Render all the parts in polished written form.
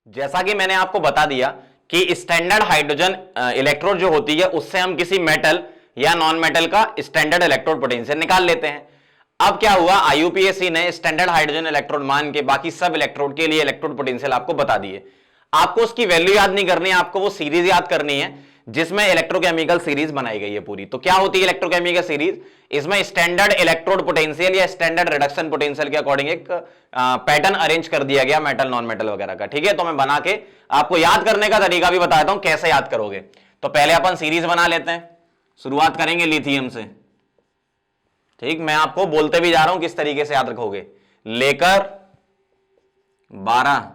जैसा कि मैंने आपको बता दिया कि स्टैंडर्ड हाइड्रोजन इलेक्ट्रोड जो होती है उससे हम किसी मेटल या नॉन मेटल का स्टैंडर्ड इलेक्ट्रोड पोटेंशियल निकाल लेते हैं। अब क्या हुआ, आईयूपीएसी ने स्टैंडर्ड हाइड्रोजन इलेक्ट्रोड मान के बाकी सब इलेक्ट्रोड के लिए इलेक्ट्रोड पोटेंशियल आपको बता दिए। आपको उसकी वैल्यू याद नहीं करनी है, आपको वो सीरीज याद करनी है जिसमें इलेक्ट्रोकेमिकल सीरीज बनाई गई है पूरी। तो क्या होती है इलेक्ट्रोकेमिकल सीरीज? इसमें स्टैंडर्ड इलेक्ट्रोड पोटेंशियल या स्टैंडर्ड रिडक्शन पोटेंशियल के अकॉर्डिंग एक पैटर्न अरेंज कर दिया गया मेटल नॉन मेटल वगैरह का। ठीक है, तो मैं बना के आपको याद करने का तरीका भी बताता हूं कैसे याद करोगे। तो पहले अपन सीरीज बना लेते हैं, शुरुआत करेंगे लिथियम से। ठीक, मैं आपको बोलते भी जा रहा हूं किस तरीके से याद रखोगे। लेकर 12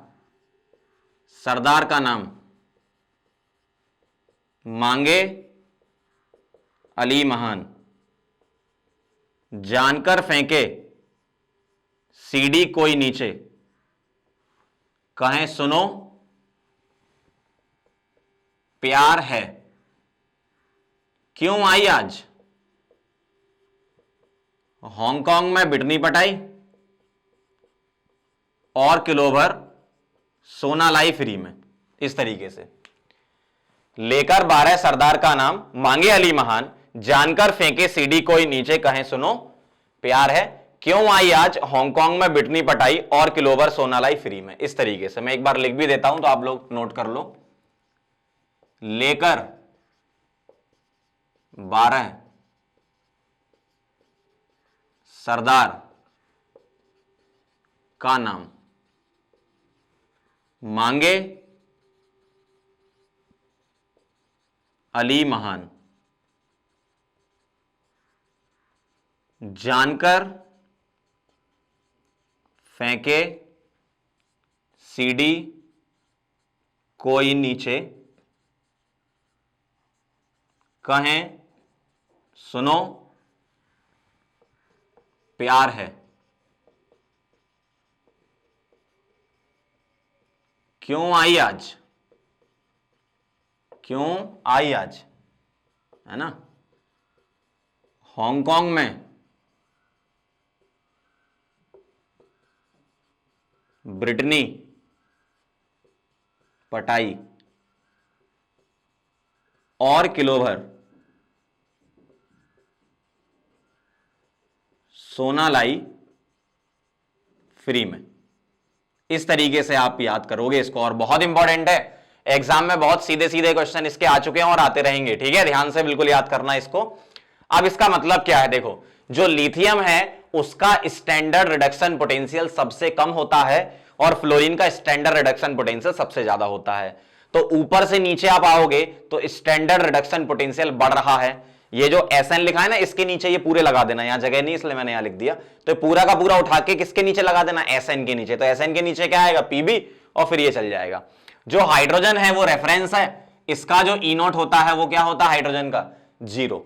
सरदार का नाम, मांगे अली महान, जानकर फेंके सीडी कोई नीचे, कहें सुनो प्यार है, क्यों आई आज, हांगकांग में बिटनी पटाई और किलो भर सोना लाई फ्री में। इस तरीके से लेकर 12 सरदार का नाम, मांगे अली महान, जानकर फेंके सीडी कोई नीचे, कहें सुनो प्यार है, क्यों आई आज हांगकांग में बिटनी पटाई और किलो भर सोना लाई फ्री में। इस तरीके से मैं एक बार लिख भी देता हूं तो आप लोग नोट कर लो। लेकर 12 सरदार का नाम, मांगे अली महान, जानकर फेंके सीडी कोई नीचे, कहें सुनो प्यार है, क्यों आई आज, क्यों आई आज, है ना, हांगकांग में ब्रिटनी पटाई और किलो भर सोना लाई फ्री में। इस तरीके से आप याद करोगे इसको, और बहुत इंपॉर्टेंट है, एग्जाम में बहुत सीधे सीधे क्वेश्चन इसके आ चुके हैं और आते रहेंगे। ठीक है, ध्यान से बिल्कुल याद करना इसको। अब इसका मतलब क्या है, देखो जो लिथियम है उसका स्टैंडर्ड रिडक्शन पोटेंशियल सबसे कम होता है और फ्लोरीन का स्टैंडर्ड रिडक्शन पोटेंशियल सबसे ज्यादा होता है। तो ऊपर से नीचे आप आओगे तो स्टैंडर्ड रिडक्शन पोटेंशियल बढ़ रहा है। ये जो SN लिखा है ना, इसके नीचे ये पूरे लगा देना, यहां जगह नहीं इसलिए मैंने यहां लिख दिया। तो पूरा का पूरा उठा के किसके नीचे लगा देना, SN के नीचे। तो SN के नीचे क्या आएगा, PB, और फिर ये चल जाएगा। जो हाइड्रोजन है वो रेफरेंस है, इसका जो E0 होता है वो क्या होता है हाइड्रोजन का, 0।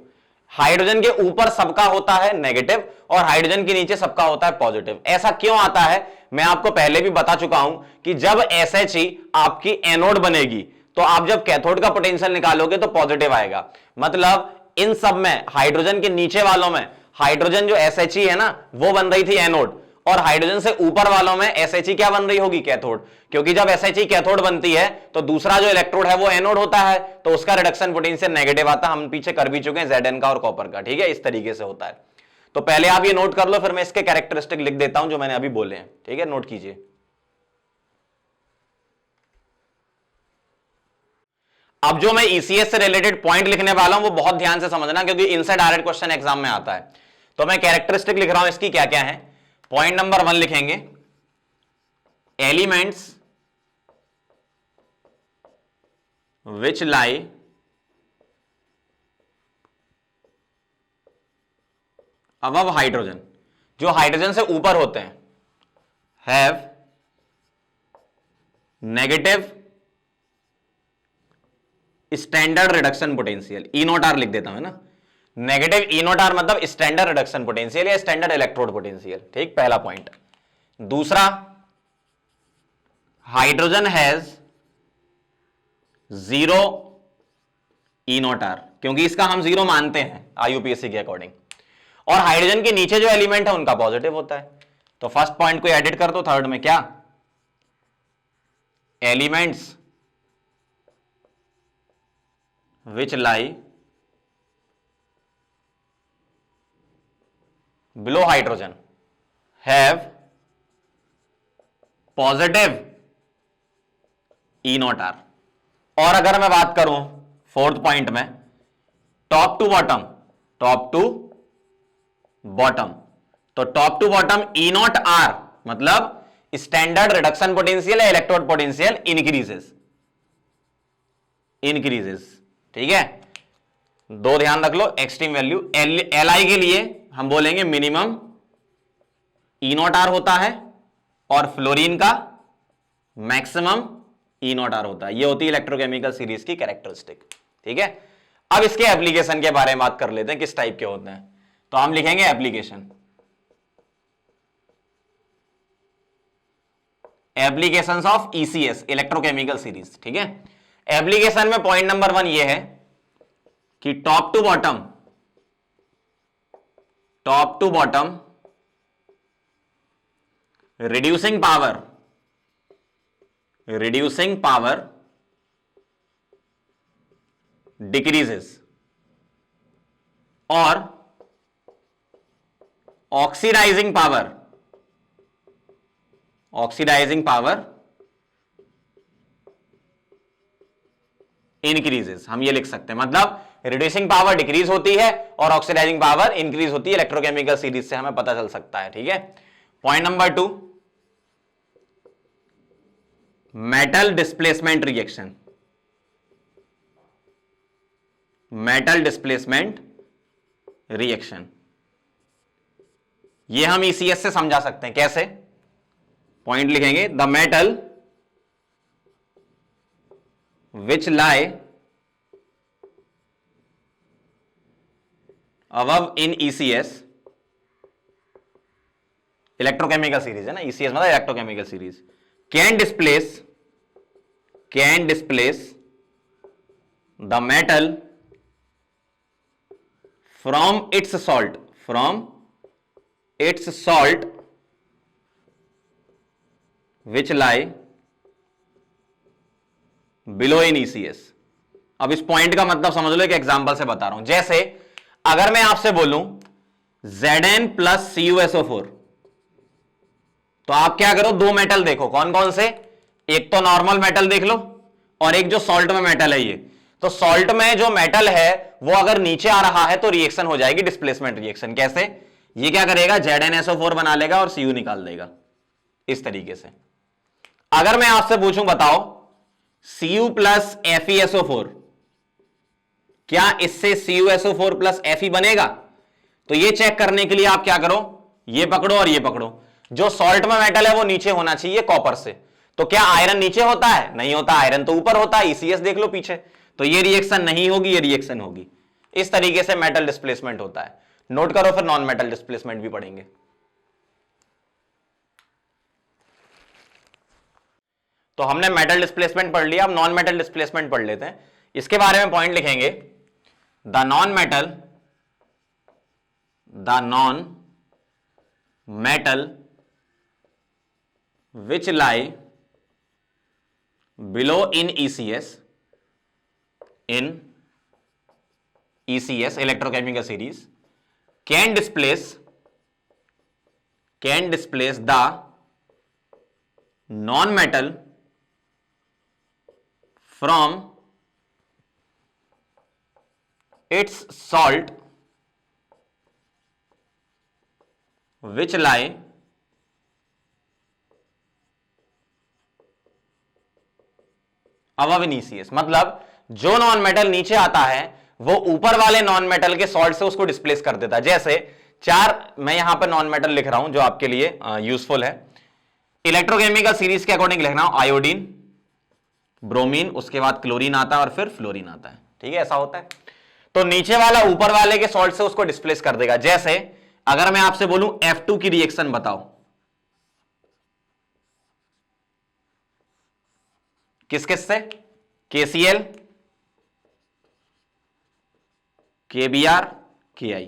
हाइड्रोजन के ऊपर सबका होता है नेगेटिव और हाइड्रोजन के नीचे सबका होता है पॉजिटिव। ऐसा क्यों आता है, मैं आपको पहले भी बता चुका हूं कि जब SHE आपकी एनोड बनेगी तो आप जब कैथोड का पोटेंशियल निकालोगे तो पॉजिटिव आएगा। मतलब इन सब में हाइड्रोजन के नीचे वालों में हाइड्रोजन जो SHE है ना वो बन रही थी एनोड, और हाइड्रोजन से ऊपर वालों में SHE क्या बन रही होगी, कैथोड। क्योंकि जब SHE कैथोड बनती है तो दूसरा जो इलेक्ट्रोड है वो एनोड होता है, तो उसका रिडक्शन पोटेंशियल नेगेटिव आता है। हम पीछे कर भी चुके हैं Zn का और कॉपर का। ठीक है, इस तरीके से होता है। तो पहले आप ये नोट कर लो, फिर मैं इसके कैरेक्टरिस्टिक लिख देता हूं जो मैंने अभी बोले हैं। ठीक है, नोट कीजिए। अब जो मैं ECS से रिलेटेड पॉइंट लिखने वाला हूं वो बहुत ध्यान से समझना, क्योंकि इनसे डायरेक्ट क्वेश्चन एग्जाम में आता है। तो मैं कैरेक्टरिस्टिक लिख रहा हूं, इसकी क्या क्या है। पॉइंट नंबर 1 लिखेंगे, elements which lie above hydrogen, जो हाइड्रोजन से ऊपर होते हैं, have negative standard reduction potential, E0R लिख देता हूं ना। नेगेटिव E0R मतलब स्टैंडर्ड रिडक्शन पोटेंशियल या स्टैंडर्ड इलेक्ट्रोड पोटेंशियल। ठीक, पहला पॉइंट। दूसरा, हाइड्रोजन हैज 0 E0R, क्योंकि इसका हम 0 मानते हैं IUPAC के अकॉर्डिंग, और हाइड्रोजन के नीचे जो एलिमेंट है उनका पॉजिटिव होता है। तो फर्स्ट पॉइंट को एडिट कर दो थर्ड में, क्या elements which lie below hydrogen have positive E naught R. और अगर मैं बात करूं फोर्थ पॉइंट में, टॉप टू बॉटम तो top to bottom E naught R मतलब स्टैंडर्ड रिडक्शन पोटेंशियल या इलेक्ट्रोड पोटेंशियल इंक्रीजेस। ठीक है, दो ध्यान रख लो, एक्सट्रीम वैल्यू एल आई के लिए हम बोलेंगे मिनिमम ई नॉट आर होता है और फ्लोरीन का मैक्सिमम ई नॉट आर होता है। ये होती है इलेक्ट्रोकेमिकल सीरीज की कैरेक्टरिस्टिक। ठीक है, अब इसके एप्लीकेशन के बारे में बात कर लेते हैं, किस टाइप के होते हैं। तो हम लिखेंगे applications of ECS, electrochemical series. ठीक है, एप्लीकेशन में पॉइंट नंबर 1 ये है कि top to bottom reducing power decreases और ऑक्सीडाइजिंग पावर इंक्रीजेस। हम ये लिख सकते हैं, मतलब रिड्यूसिंग पावर डिक्रीज होती है और ऑक्सीडाइजिंग पावर इंक्रीज होती है। इलेक्ट्रोकेमिकल सीरीज से हमें पता चल सकता है। ठीक है, point number 2, metal displacement reaction, ये हम ईसीएस से समझा सकते हैं। कैसे? पॉइंट लिखेंगे, the metal which lie above in ECS, electrochemical series है ना, ECS मतलब electrochemical series, can displace the metal from its salt which lie below in ECS. अब इस पॉइंट का मतलब समझ लो, एक एग्जांपल से बता रहा हूं। जैसे अगर मैं आपसे बोलूं Zn प्लस CuSO4, तो आप क्या करो, दो मेटल देखो, कौन कौन से, एक तो नॉर्मल मेटल देख लो और एक जो सॉल्ट में मेटल है। ये तो सॉल्ट में जो मेटल है वो अगर नीचे आ रहा है तो रिएक्शन हो जाएगी डिस्प्लेसमेंट रिएक्शन। कैसे? ये क्या करेगा, ZnSO4 बना लेगा और Cu निकाल देगा, इस तरीके से। अगर मैं आपसे पूछूं, बताओ Cu प्लस FeSO4, क्या इससे CuSO4 प्लस Fe बनेगा? तो ये चेक करने के लिए आप क्या करो, ये पकड़ो और ये पकड़ो। जो सॉल्ट में मेटल है वो नीचे होना चाहिए कॉपर से, तो क्या आयरन नीचे होता है? नहीं होता, आयरन तो ऊपर होता है। ईसीएस देख लो पीछे, तो ये रिएक्शन नहीं होगी, ये रिएक्शन होगी। इस तरीके से मेटल डिस्प्लेसमेंट होता है। नोट करो, फिर नॉन मेटल डिस्प्लेसमेंट भी पढ़ेंगे। तो हमने मेटल डिस्प्लेसमेंट पढ़ लिया, अब नॉन मेटल डिस्प्लेसमेंट पढ़ लेते हैं। इसके बारे में पॉइंट लिखेंगे, the non metal which lie below in ECS electrochemical series can displace the non metal from its salt which lie above in ECS। मतलब जो नॉन मेटल नीचे आता है वो ऊपर वाले नॉन मेटल के सॉल्ट से उसको डिस्प्लेस कर देता है। जैसे मैं यहां पर नॉन मेटल लिख रहा हूं जो आपके लिए यूजफुल है। इलेक्ट्रोकेमिकल सीरीज के अकॉर्डिंग लिखना हो, आयोडीन, ब्रोमीन, उसके बाद क्लोरीन आता है और फिर फ्लोरीन आता है। ठीक है, ऐसा होता है। तो नीचे वाला ऊपर वाले के सॉल्ट से उसको डिस्प्लेस कर देगा। जैसे अगर मैं आपसे बोलूं F2 की रिएक्शन बताओ, किस किस से, KCl, KBr, KI।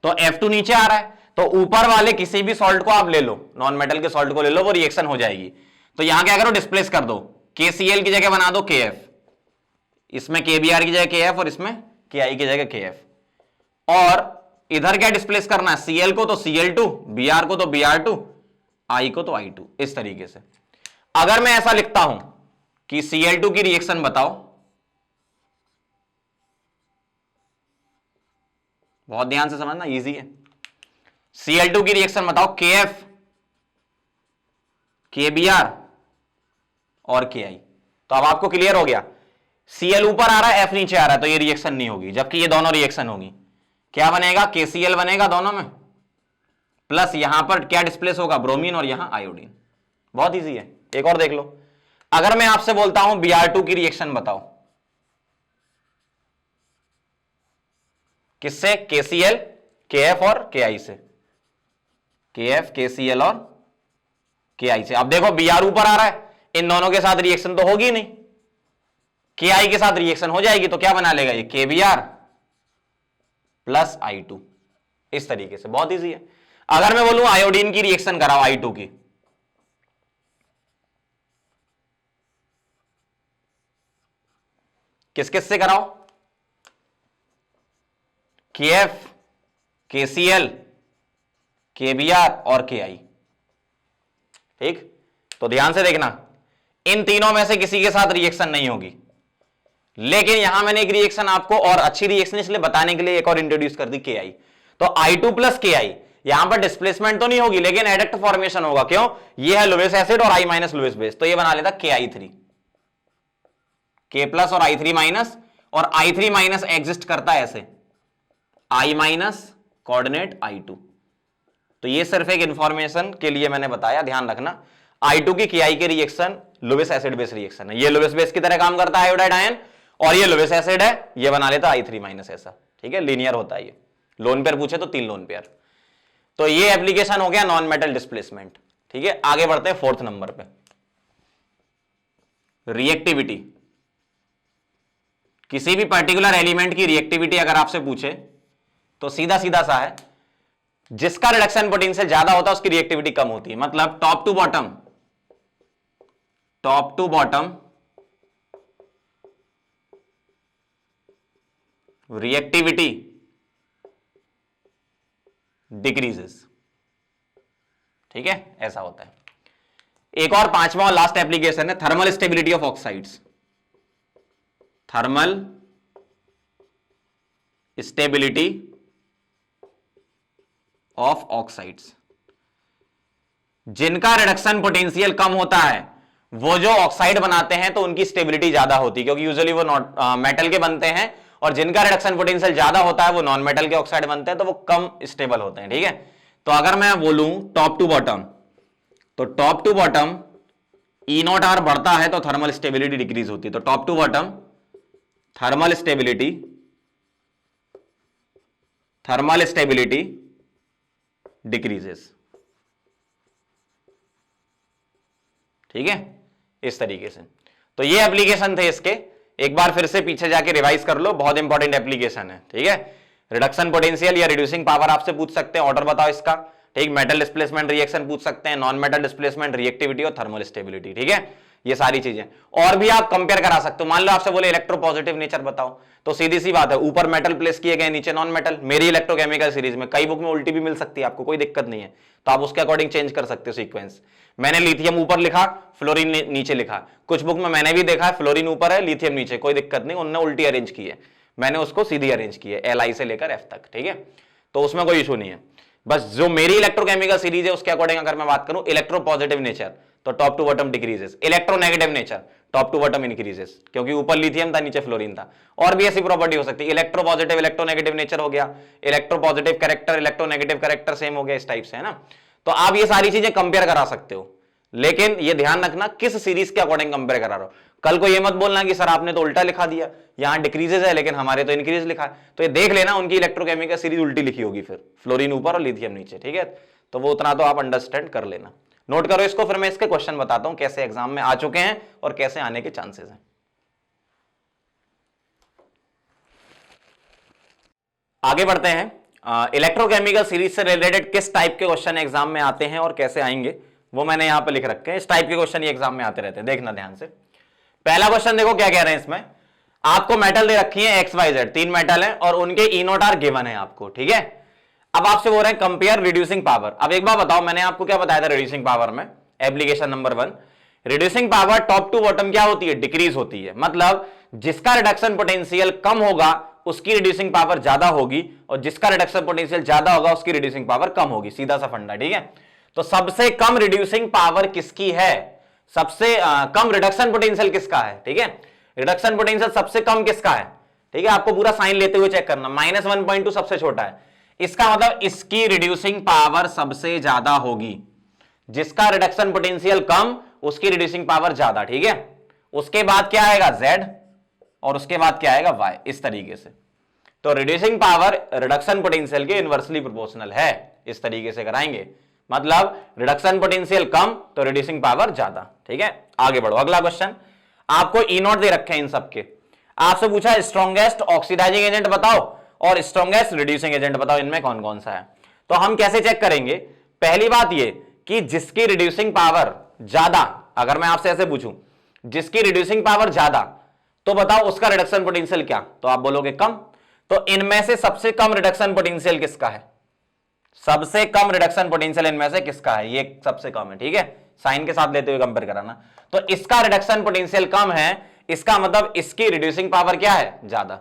तो F2 नीचे आ रहा है, तो ऊपर वाले किसी भी सॉल्ट को आप ले लो, नॉन मेटल के सॉल्ट को ले लो, वो रिएक्शन हो जाएगी। तो यहां क्या करो, डिस्प्लेस कर दो। KCl की जगह बना दो KF, इसमें KBr की जगह KF और इसमें KI की जगह KF। और इधर क्या डिस्प्लेस करना है, Cl को तो Cl2, Br को तो Br2, I को तो I2। इस तरीके से अगर मैं ऐसा लिखता हूं कि Cl2 की रिएक्शन बताओ, बहुत ध्यान से समझना, इजी है। Cl2 की रिएक्शन बताओ KF, KBr और KI। तो अब आपको क्लियर हो गया, Cl ऊपर आ रहा है, F नीचे आ रहा है, तो ये रिएक्शन नहीं होगी, जबकि ये दोनों रिएक्शन होगी। क्या बनेगा, KCl बनेगा दोनों में, प्लस यहां पर क्या डिस्प्लेस होगा, ब्रोमीन और यहां आयोडीन। बहुत इजी है। एक और देख लो, अगर मैं आपसे बोलता हूं Br2 की रिएक्शन बताओ, किससे, KCl, KF और KI से, KF, KCl और KI से। अब देखो Br ऊपर आ रहा है, इन दोनों के साथ रिएक्शन तो होगी नहीं, KI के साथ रिएक्शन हो जाएगी, तो क्या बना लेगा ये, KBr प्लस I2। इस तरीके से बहुत इजी है। अगर मैं बोलूं आयोडीन की रिएक्शन कराओ I2 की, किस किस से कराओ, KF, KCl, KBr और KI। ठीक, तो ध्यान से देखना, इन तीनों में से किसी के साथ रिएक्शन नहीं होगी, लेकिन यहां मैंने एक रिएक्शन आपको और अच्छी रिएक्शन इसलिए बताने के लिए एक और इंट्रोड्यूस कर दी, KI। तो I2 प्लस KI, यहां पर डिस्प्लेसमेंट तो नहीं होगी, लेकिन एडक्ट फॉर्मेशन होगा। क्यों, ये है लुईस एसिड और I माइनस लुईस बेस, तो ये बना लेता KI3, K प्लस और I3 माइनस, और I3 माइनस एग्जिस्ट करता है ऐसे, I माइनस कोऑर्डिनेट I2। तो ये सिर्फ एक इंफॉर्मेशन के लिए मैंने बताया, ध्यान रखना। I2 की KI के reaction Lewis acid base reaction है, ये लुईस बेस की तरह काम करता है आयोडाइड आयन, और ये लुईस एसिड है, ये बना लेता I3 माइनस ऐसा। ठीक है, लीनियर होता है ये, लोन पेयर पूछे तो 3 लोन पेयर। तो ये एप्लीकेशन हो गया नॉन मेटल डिस्प्लेसमेंट। ठीक है, आगे बढ़ते हैं 4th नंबर पे, रिएक्टिविटी। किसी भी पर्टिकुलर एलिमेंट की रिएक्टिविटी अगर आपसे पूछे तो सीधा सीधा सा है, जिसका रिडक्शन पोटेंशियल ज्यादा होता है उसकी रिएक्टिविटी कम होती है। मतलब top to bottom reactivity decreases. ठीक है, ऐसा होता है। एक और 5वां और लास्ट एप्लीकेशन है thermal stability of oxides. Thermal stability of oxides, जिनका रिडक्शन पोटेंशियल कम होता है वो जो ऑक्साइड बनाते हैं तो उनकी स्टेबिलिटी ज्यादा होती है, क्योंकि यूजुअली वो मेटल के बनते हैं, और जिनका रिडक्शन पोटेंशियल ज्यादा होता है वो नॉन मेटल के ऑक्साइड बनते हैं, तो वो कम स्टेबल होते हैं। ठीक है, तो अगर मैं बोलूं टॉप टू बॉटम, तो टॉप टू बॉटम E0R बढ़ता है तो थर्मल स्टेबिलिटी डिक्रीज होती है। तो top to bottom thermal stability decreases. ठीक है, इस तरीके से। तो ये एप्लीकेशन थे इसके, एक बार फिर से पीछे जाके रिवाइज कर लो, बहुत इंपॉर्टेंट एप्लीकेशन है। ठीक है, रिडक्शन पोटेंशियल या रिड्यूसिंग पावर आपसे पूछ सकते हैं, ऑर्डर बताओ इसका। ठीक, मेटल डिस्प्लेसमेंट रिएक्शन पूछ सकते हैं, नॉन मेटल डिस्प्लेसमेंट, रिएक्टिविटी और थर्मल स्टेबिलिटी। ठीक है, ये सारी चीजें और भी आप कंपेयर करा सकते हो। मान लो आपसे बोले इलेक्ट्रोपॉजिटिव नेचर बताओ, तो सीधी सी बात है, ऊपर मेटल प्लेस किए गए, नीचे नॉन मेटल। मेरी इलेक्ट्रोकेमिकल सीरीज में कई बुक में उल्टी भी मिल सकती है, आपको कोई दिक्कत नहीं है, तो आप उसके अकॉर्डिंग चेंज कर सकते हो सीक्वेंस। मैंने लिथियम ऊपर लिखा, फ्लोरीन नीचे लिखा। कुछ बुक में मैंने भी देखा है फ्लोरीन ऊपर है, लिथियम नीचे, कोई दिक्कत नहीं, उन्होंने उल्टी अरेंज की है, मैंने उसको सीधी अरेंज की है, LI से लेकर F तक। ठीक है, तो उसमें कोई इशू नहीं है। बस जो मेरी इलेक्ट्रोकेमिकल सीरीज है उसके अकॉर्डिंग अगर मैं बात करूं, इलेक्ट्रोपॉजिटिव नेचर तो top to bottom decreases, electronegative nature top to bottom increases, क्योंकि ऊपर लिथियम था नीचे फ्लोरीन था। और भी ऐसी प्रॉपर्टी हो सकती है, इलेक्ट्रोपॉजिटिव इलेक्ट्रोनेगेटिव नेचर हो गया, electropositive character electronegative character same हो गया, इस टाइप से, है ना। तो आप ये सारी चीजें कंपेयर करा सकते हो, लेकिन ये ध्यान रखना किस सीरीज के अकॉर्डिंग कंपेयर करा रहे हो। कल को ये मत बोलना कि सर आपने तो उल्टा लिखा दिया, यहां डिक्रीजेस है लेकिन हमारे तो इंक्रीज लिखा है। तो ये देख लेना उनकी इलेक्ट्रोकेमिकल सीरीज उल्टी लिखी होगी, फिर फ्लोरीन ऊपर और लिथियम नीचे। ठीक है, तो वो उतना तो आप अंडरस्टैंड कर लेना, नोट करो इसको, फिर मैं इसके क्वेश्चन बताता हूं कैसे एग्जाम में आ चुके हैं और कैसे आने के चांसेस हैं। आगे बढ़ते हैं, इलेक्ट्रोकेमिकल सीरीज से रिलेटेड किस टाइप के क्वेश्चन एग्जाम में आते हैं और कैसे आएंगे वो मैंने यहां पे लिख रखे हैं। इस टाइप के क्वेश्चन ये एग्जाम में आते रहते हैं, देखना ध्यान से। पहला क्वेश्चन देखो क्या कह रहे हैं इसमें, आपको मेटल दे रखी है एक्स वाई जेड, 3 मेटल है और उनके ई नॉट आर गिवन है आपको, ठीक है। अब आपसे बोल रहे हैं कंपेयर रिड्यूसिंग पावर। अब एक बार बताओ, मैंने आपको क्या बताया था रिड्यूसिंग पावर में, application number 1, reducing power top to bottom क्या होती है, डिक्रीज होती है। मतलब जिसका रिडक्शन पोटेंशियल कम होगा उसकी रिड्यूसिंग पावर ज्यादा होगी, और जिसका रिडक्शन पोटेंशियल ज्यादा होगा उसकी रिड्यूसिंग पावर कम होगी, सीधा सा फंडा, ठीक है। तो सबसे कम रिड्यूसिंग पावर किसकी है, सबसे कम रिडक्शन पोटेंशियल किसका है, ठीक है। रिडक्शन पोटेंशियल सबसे कम किसका है, ठीक है। आपको पूरा साइन लेते हुए चेक करना, -1.2 सबसे छोटा है, इसका मतलब इसकी रिड्यूसिंग पावर सबसे ज्यादा होगी। जिसका रिडक्शन पोटेंशियल कम उसकी रिड्यूसिंग पावर ज्यादा, ठीक है। उसके बाद क्या आएगा Z, और उसके बाद क्या आएगा Y, इस तरीके से। तो रिड्यूसिंग पावर रिडक्शन पोटेंशियल के इनवर्सली प्रोपोर्शनल है, इस तरीके से कराएंगे। मतलब रिडक्शन पोटेंशियल कम तो रिड्यूसिंग पावर ज्यादा, ठीक है। आगे बढ़ो, अगला क्वेश्चन, आपको ई नॉट दे रखे हैं इन सबके, आपसे पूछा स्ट्रॉन्गेस्ट ऑक्सीडाइजिंग एजेंट बताओ और स्ट्रॉन्गेस्ट रिड्यूसिंग एजेंट बताओ, इनमें कौन कौन सा है। तो हम कैसे चेक करेंगे, पहली बात ये कि जिसकी रिड्यूसिंग पावर ज्यादा, अगर मैं आपसे ऐसे पूछूं जिसकी रिड्यूसिंग पावर ज्यादा, तो बताओ उसका रिडक्शन पोटेंशियल क्या, तो आप बोलोगे कम। तो इनमें से सबसे कम रिडक्शन पोटेंशियल किसका है, सबसे कम रिडक्शन पोटेंशियल इनमें से किसका है, ये सबसे कम है, ठीक है। साइन के साथ लेते हुए कंपेयर कराना, तो इसका रिडक्शन पोटेंशियल कम है, इसका मतलब इसकी रिड्यूसिंग पावर क्या है, ज्यादा।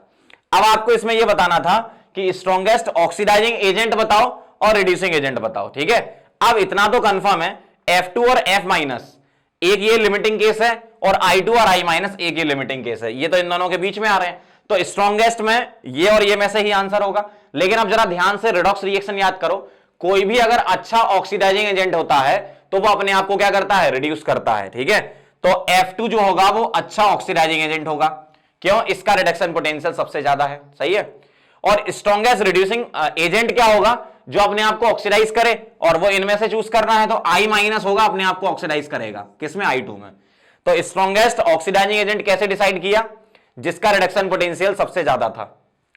अब आपको इसमें यह बताना था कि स्ट्रॉन्गेस्ट ऑक्सीडाइजिंग एजेंट बताओ और रिड्यूसिंग एजेंट बताओ, ठीक है। अब इतना तो कंफर्म है, F2 और F- एक ये लिमिटिंग केस है, और I2 और I- एक ये लिमिटिंग केस है, ये तो इन दोनों के बीच में आ रहे हैं। तो स्ट्रॉन्गेस्ट में ये और ये में से ही आंसर होगा। लेकिन अब जरा ध्यान से रिडॉक्स रिएक्शन याद करो, कोई भी अगर अच्छा ऑक्सीडाइजिंग एजेंट होता है तो वो अपने आप को क्या करता है, रिड्यूस करता है, ठीक है। तो F2 जो होगा वो अच्छा ऑक्सीडाइजिंग एजेंट होगा, क्यों, इसका रिडक्शन पोटेंशियल सबसे ज्यादा है, सही है। और स्ट्रॉन्गेस्ट रिड्यूसिंग एजेंट क्या होगा, जो अपने आप को ऑक्सीडाइज करे, और वो इनमें से चूज करना है तो I- होगा, अपने आप को ऑक्सीडाइज करेगा, किसमें, I2 में। तो स्ट्रॉन्गेस्ट ऑक्सीडाइजिंग एजेंट कैसे डिसाइड किया, जिसका रिडक्शन पोटेंशियल सबसे ज्यादा था,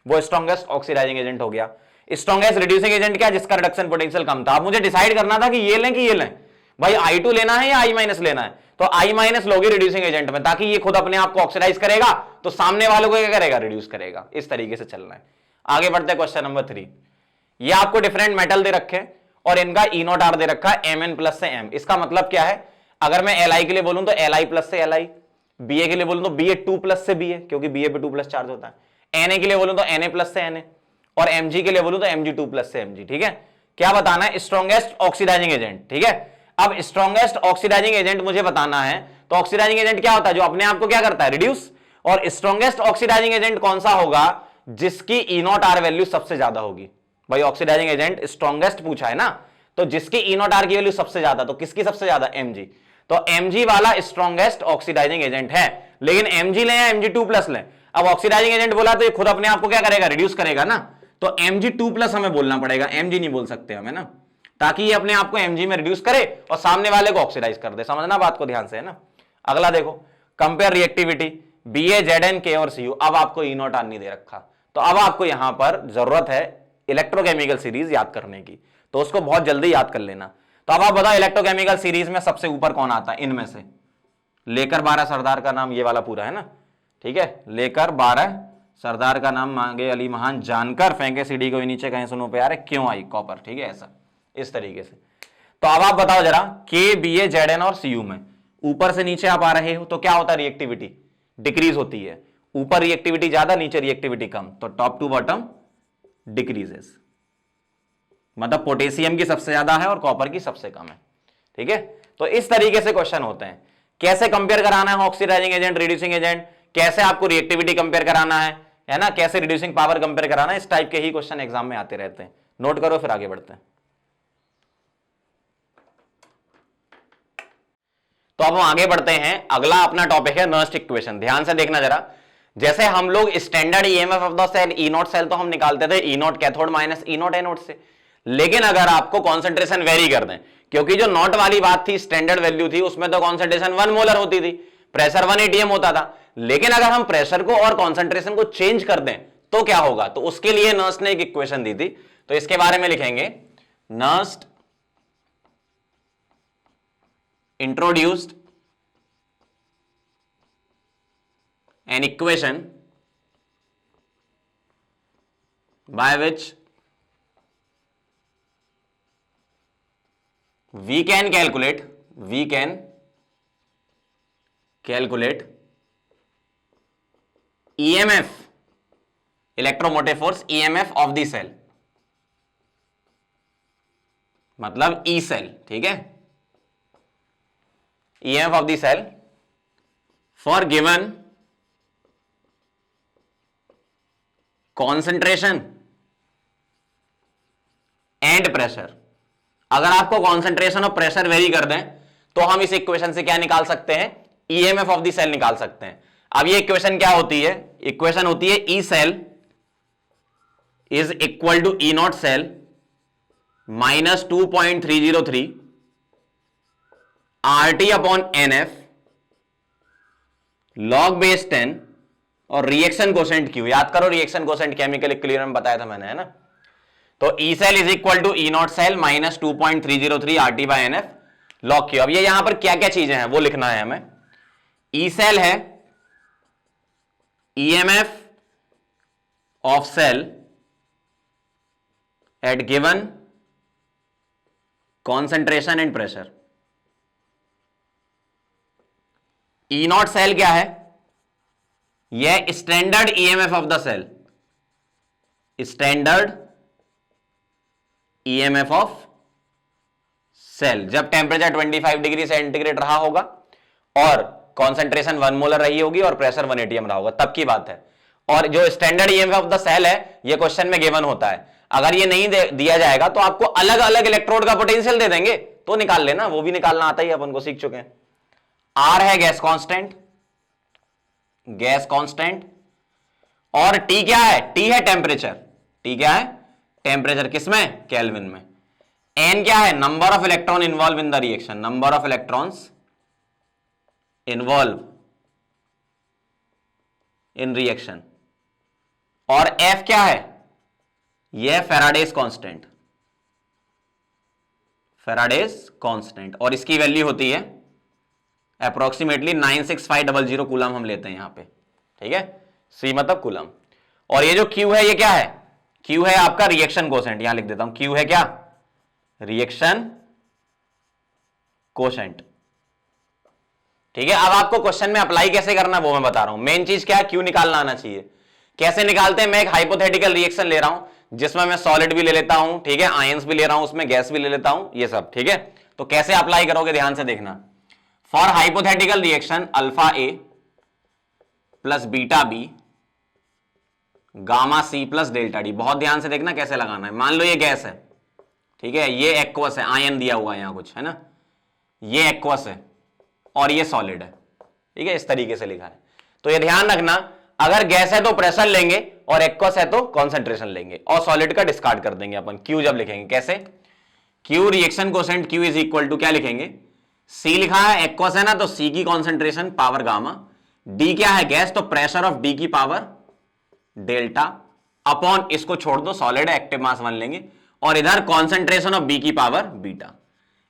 वो स्ट्रॉन्गेस्ट ऑक्सीडाइजिंग एजेंट हो गया। स्ट्रॉन्गेस्ट रिड्यूसिंग एजेंट क्या, जिसका रिडक्शन पोटेंशियल कम था। अब मुझे डिसाइड करना था कि ये लें कि ये लें, भाई I2 लेना है या I- लेना है, तो I- लोगे रिड्यूसिंग एजेंट में, ताकि ये खुद अपने आप को ऑक्सीडाइज करेगा तो सामने वालों को क्या करेगा, रिड्यूस करेगा। इस तरीके से चलना है। आगे बढ़ते हैं, क्वेश्चन नंबर 3, ये आपको डिफरेंट मेटल दे रखे हैं और इनका ई नॉट आर दे रखा है Mn प्लस से M। इसका मतलब क्या है, अगर मैं Li के लिए बोलूं तो Li प्लस से Li, Ba के लिए बोलूं तो Ba 2 प्लस से Ba, क्योंकि Ba पे 2 प्लस चार्ज होता है, Na के लिए बोलूं तो Na प्लस से Na, और Mg के लिए बोलूं तो Mg 2 प्लस से Mg, ठीक है। क्या बताना है, स्ट्रॉन्गेस्ट ऑक्सीडाइजिंग एजेंट, ठीक है। अब स्ट्रॉन्गेस्ट ऑक्सीडाइजिंग एजेंट मुझे बताना है, तो ऑक्सीडाइजिंग एजेंट क्या होता है, जो अपने आप को क्या करता है, रिड्यूस। और स्ट्रॉन्गेस्ट ऑक्सीडाइजिंग एजेंट कौन सा होगा, जिसकी ई नॉट आर वैल्यू सबसे ज्यादा होगी। भाई ऑक्सीडाइजिंग एजेंट स्ट्रॉन्गेस्ट पूछा है ना, तो जिसकी ई नॉट आर की वैल्यू सबसे ज्यादा, तो किसकी सबसे ज्यादा, Mg। तो Mg वाला स्ट्रॉन्गेस्ट ऑक्सीडाइजिंग एजेंट है। लेकिन Mg लें या Mg 2 प्लस लें, अब ऑक्सीडाइजिंग एजेंट बोला तो ये खुद अपने आप को क्या करेगा, रिड्यूस करेगा ना। तो Mg 2 प्लस हमें बोलना पड़ेगा, Mg नहीं बोल सकते हमें ना, ताकि ये अपने आप को Mg में रिड्यूस करे और सामने वाले को ऑक्सीडाइज कर दे। समझना बात को ध्यान से, है ना। अगला देखो, compare reactivity Ba, Zn, K और Cu। अब आपको ई नॉट आर नहीं दे रखा, तो अब आपको यहां पर जरूरत है इलेक्ट्रोकेमिकल सीरीज याद करने की, तो उसको बहुत जल्दी याद कर लेना। तो अब आप बताओ इलेक्ट्रोकेमिकल सीरीज में सबसे ऊपर कौन आता है इनमें से, लेकर 12 सरदार का नाम, ये वाला पूरा है ना, ठीक है। लेकर 12 सरदार का नाम, मांगे अली महान, जानकर फेंके सीढ़ी को नीचे, कहीं सुनो प्यारे, क्यों आई कॉपर, ठीक है, ऐसा इस तरीके से। तो अब आप बताओ जरा, के Ba, Zn और Cu में ऊपर से नीचे आप आ रहे हो तो क्या होता है, रिएक्टिविटी डिक्रीज होती है, ऊपर रिएक्टिविटी ज्यादा, नीचे रिएक्टिविटी कम, तो टॉप टू बॉटम डिक्रीजेस। मतलब पोटेशियम की सबसे ज्यादा है और कॉपर की सबसे कम है, ठीक है। तो इस तरीके से क्वेश्चन होते हैं। कैसे कंपेयर कराना है ऑक्सीडाइजिंग एजेंट, रिड्यूसिंग एजेंट, कैसे आपको रिएक्टिविटी कंपेयर कराना है ना, कैसे रिड्यूसिंग पावर कंपेयर कराना है, इस टाइप के ही क्वेश्चन एग्जाम में आते रहते हैं। नोट करो, फिर आगे बढ़ते हैं। तो अब हम आगे बढ़ते हैं, अगला अपना टॉपिक है नर्स्ट इक्वेशन। ध्यान से देखना जरा, जैसे हम लोग standard EMF of the cell E naught cell तो हम निकालते थे E naught cathode minus E naught anode से, लेकिन अगर आपको कॉन्सेंट्रेशन वेरी कर दें, क्योंकि जो नॉट वाली बात थी, स्टैंडर्ड वैल्यू थी, उसमें तो कॉन्सेंट्रेशन 1 मोलर होती थी, प्रेशर 1 atm होता था। लेकिन अगर हम प्रेशर को और कॉन्सेंट्रेशन को चेंज कर दें तो क्या होगा, तो उसके लिए नर्स ने एक इक्वेशन दी थी, तो इसके बारे में लिखेंगे, Nernst introduced an equation by which we can calculate EMF, electromotive force, EMF of the cell, मतलब ई सेल, ठीक है, EMF of the cell for given concentration and pressure. अगर आपको कॉन्सेंट्रेशन और प्रेशर वेरी कर दें तो हम इस इक्वेशन से क्या निकाल सकते हैं, ईएमएफ ऑफ द सेल निकाल सकते हैं। अब ये इक्वेशन क्या होती है, इक्वेशन होती है E cell is equal to E naught cell minus 2.303 RT upon NF log base 10 और रिएक्शन कोसेंट क्यू। याद करो रिएक्शन कोसेंट केमिकल इक्विलिब्रियम में बताया था मैंने, है ना। तो E cell is equal to E naught cell minus 2.303 RT bye NF log Q. अब ये यहां पर क्या क्या चीजें हैं वो लिखना है हमें। ई सेल है EMF of cell at given concentration and pressure. E naught cell क्या है, यह standard EMF of the cell, standard EMF of cell जब टेम्परेचर 25 डिग्री सेंटीग्रेड रहा होगा और कॉन्सेंट्रेशन 1 मोलर रही होगी और प्रेशर 1 atm रहा होगा, तब की बात है। और जो standard EMF of the cell है ये क्वेश्चन में गिवन होता है। अगर ये नहीं दिया जाएगा तो आपको अलग अलग इलेक्ट्रोड का पोटेंशियल दे देंगे तो निकाल लेना, वो भी निकालना आता ही, अपन को सीख चुके हैं। R है गैस कांस्टेंट, गैस कांस्टेंट, और T क्या है, T है टेम्परेचर, T क्या है टेम्परेचर, किसमें, केल्विन में। N क्या है, number of electron involve in the reaction, number of electrons involve in reaction. और F क्या है, यह फैराडेज कांस्टेंट, फैराडेज कांस्टेंट, और इसकी वैल्यू होती है अप्रोक्सीमेटली 96500 कूलम हम लेते हैं यहां पे, ठीक है, C मतलब कूलम। और ये जो Q है ये क्या है, Q है आपका रिएक्शन कोसेंट, यहां लिख देता हूं, Q है क्या, रिएक्शन कोसेंट, ठीक है। अब आपको क्वेश्चन में अप्लाई कैसे करना है वो मैं बता रहा हूं। मेन चीज क्या है, Q निकालना आना चाहिए। कैसे निकालते हैं, मैं एक हाइपोथेटिकल रिएक्शन ले रहा हूं जिसमें मैं सॉलिड भी ले लेता हूं, ठीक है, आयंस भी ले रहा हूं, उसमें गैस भी ले लेता हूं, ये सब, ठीक है। तो कैसे अप्लाई करोगे ध्यान से देखना। For hypothetical reaction alpha A plus beta B gamma C plus delta D, बहुत ध्यान से देखना कैसे लगाना है। मान लो ये गैस है, ठीक है, ये एक्वस है, आयन दिया हुआ है यहां कुछ, है ना, ये एक्वस है और ये सॉलिड है, ठीक है, इस तरीके से लिखा है। तो ये ध्यान रखना, अगर गैस है तो प्रेशर लेंगे और एक्वस है तो कॉन्सेंट्रेशन लेंगे, और सॉलिड का डिस्कार्ड कर देंगे अपन। क्यू जब लिखेंगे कैसे, Q reaction quotient Q is equal to क्या लिखेंगे, सी लिखा है, एक्वस है ना, तो सी की कॉन्सेंट्रेशन पावर गामा, डी क्या है गैस, तो प्रेशर ऑफ डी की पावर डेल्टा, अपॉन इसको छोड़ दो, सॉलिड है, एक्टिव मास 1 लेंगे, और इधर कॉन्सेंट्रेशन ऑफ बी की पावर बीटा।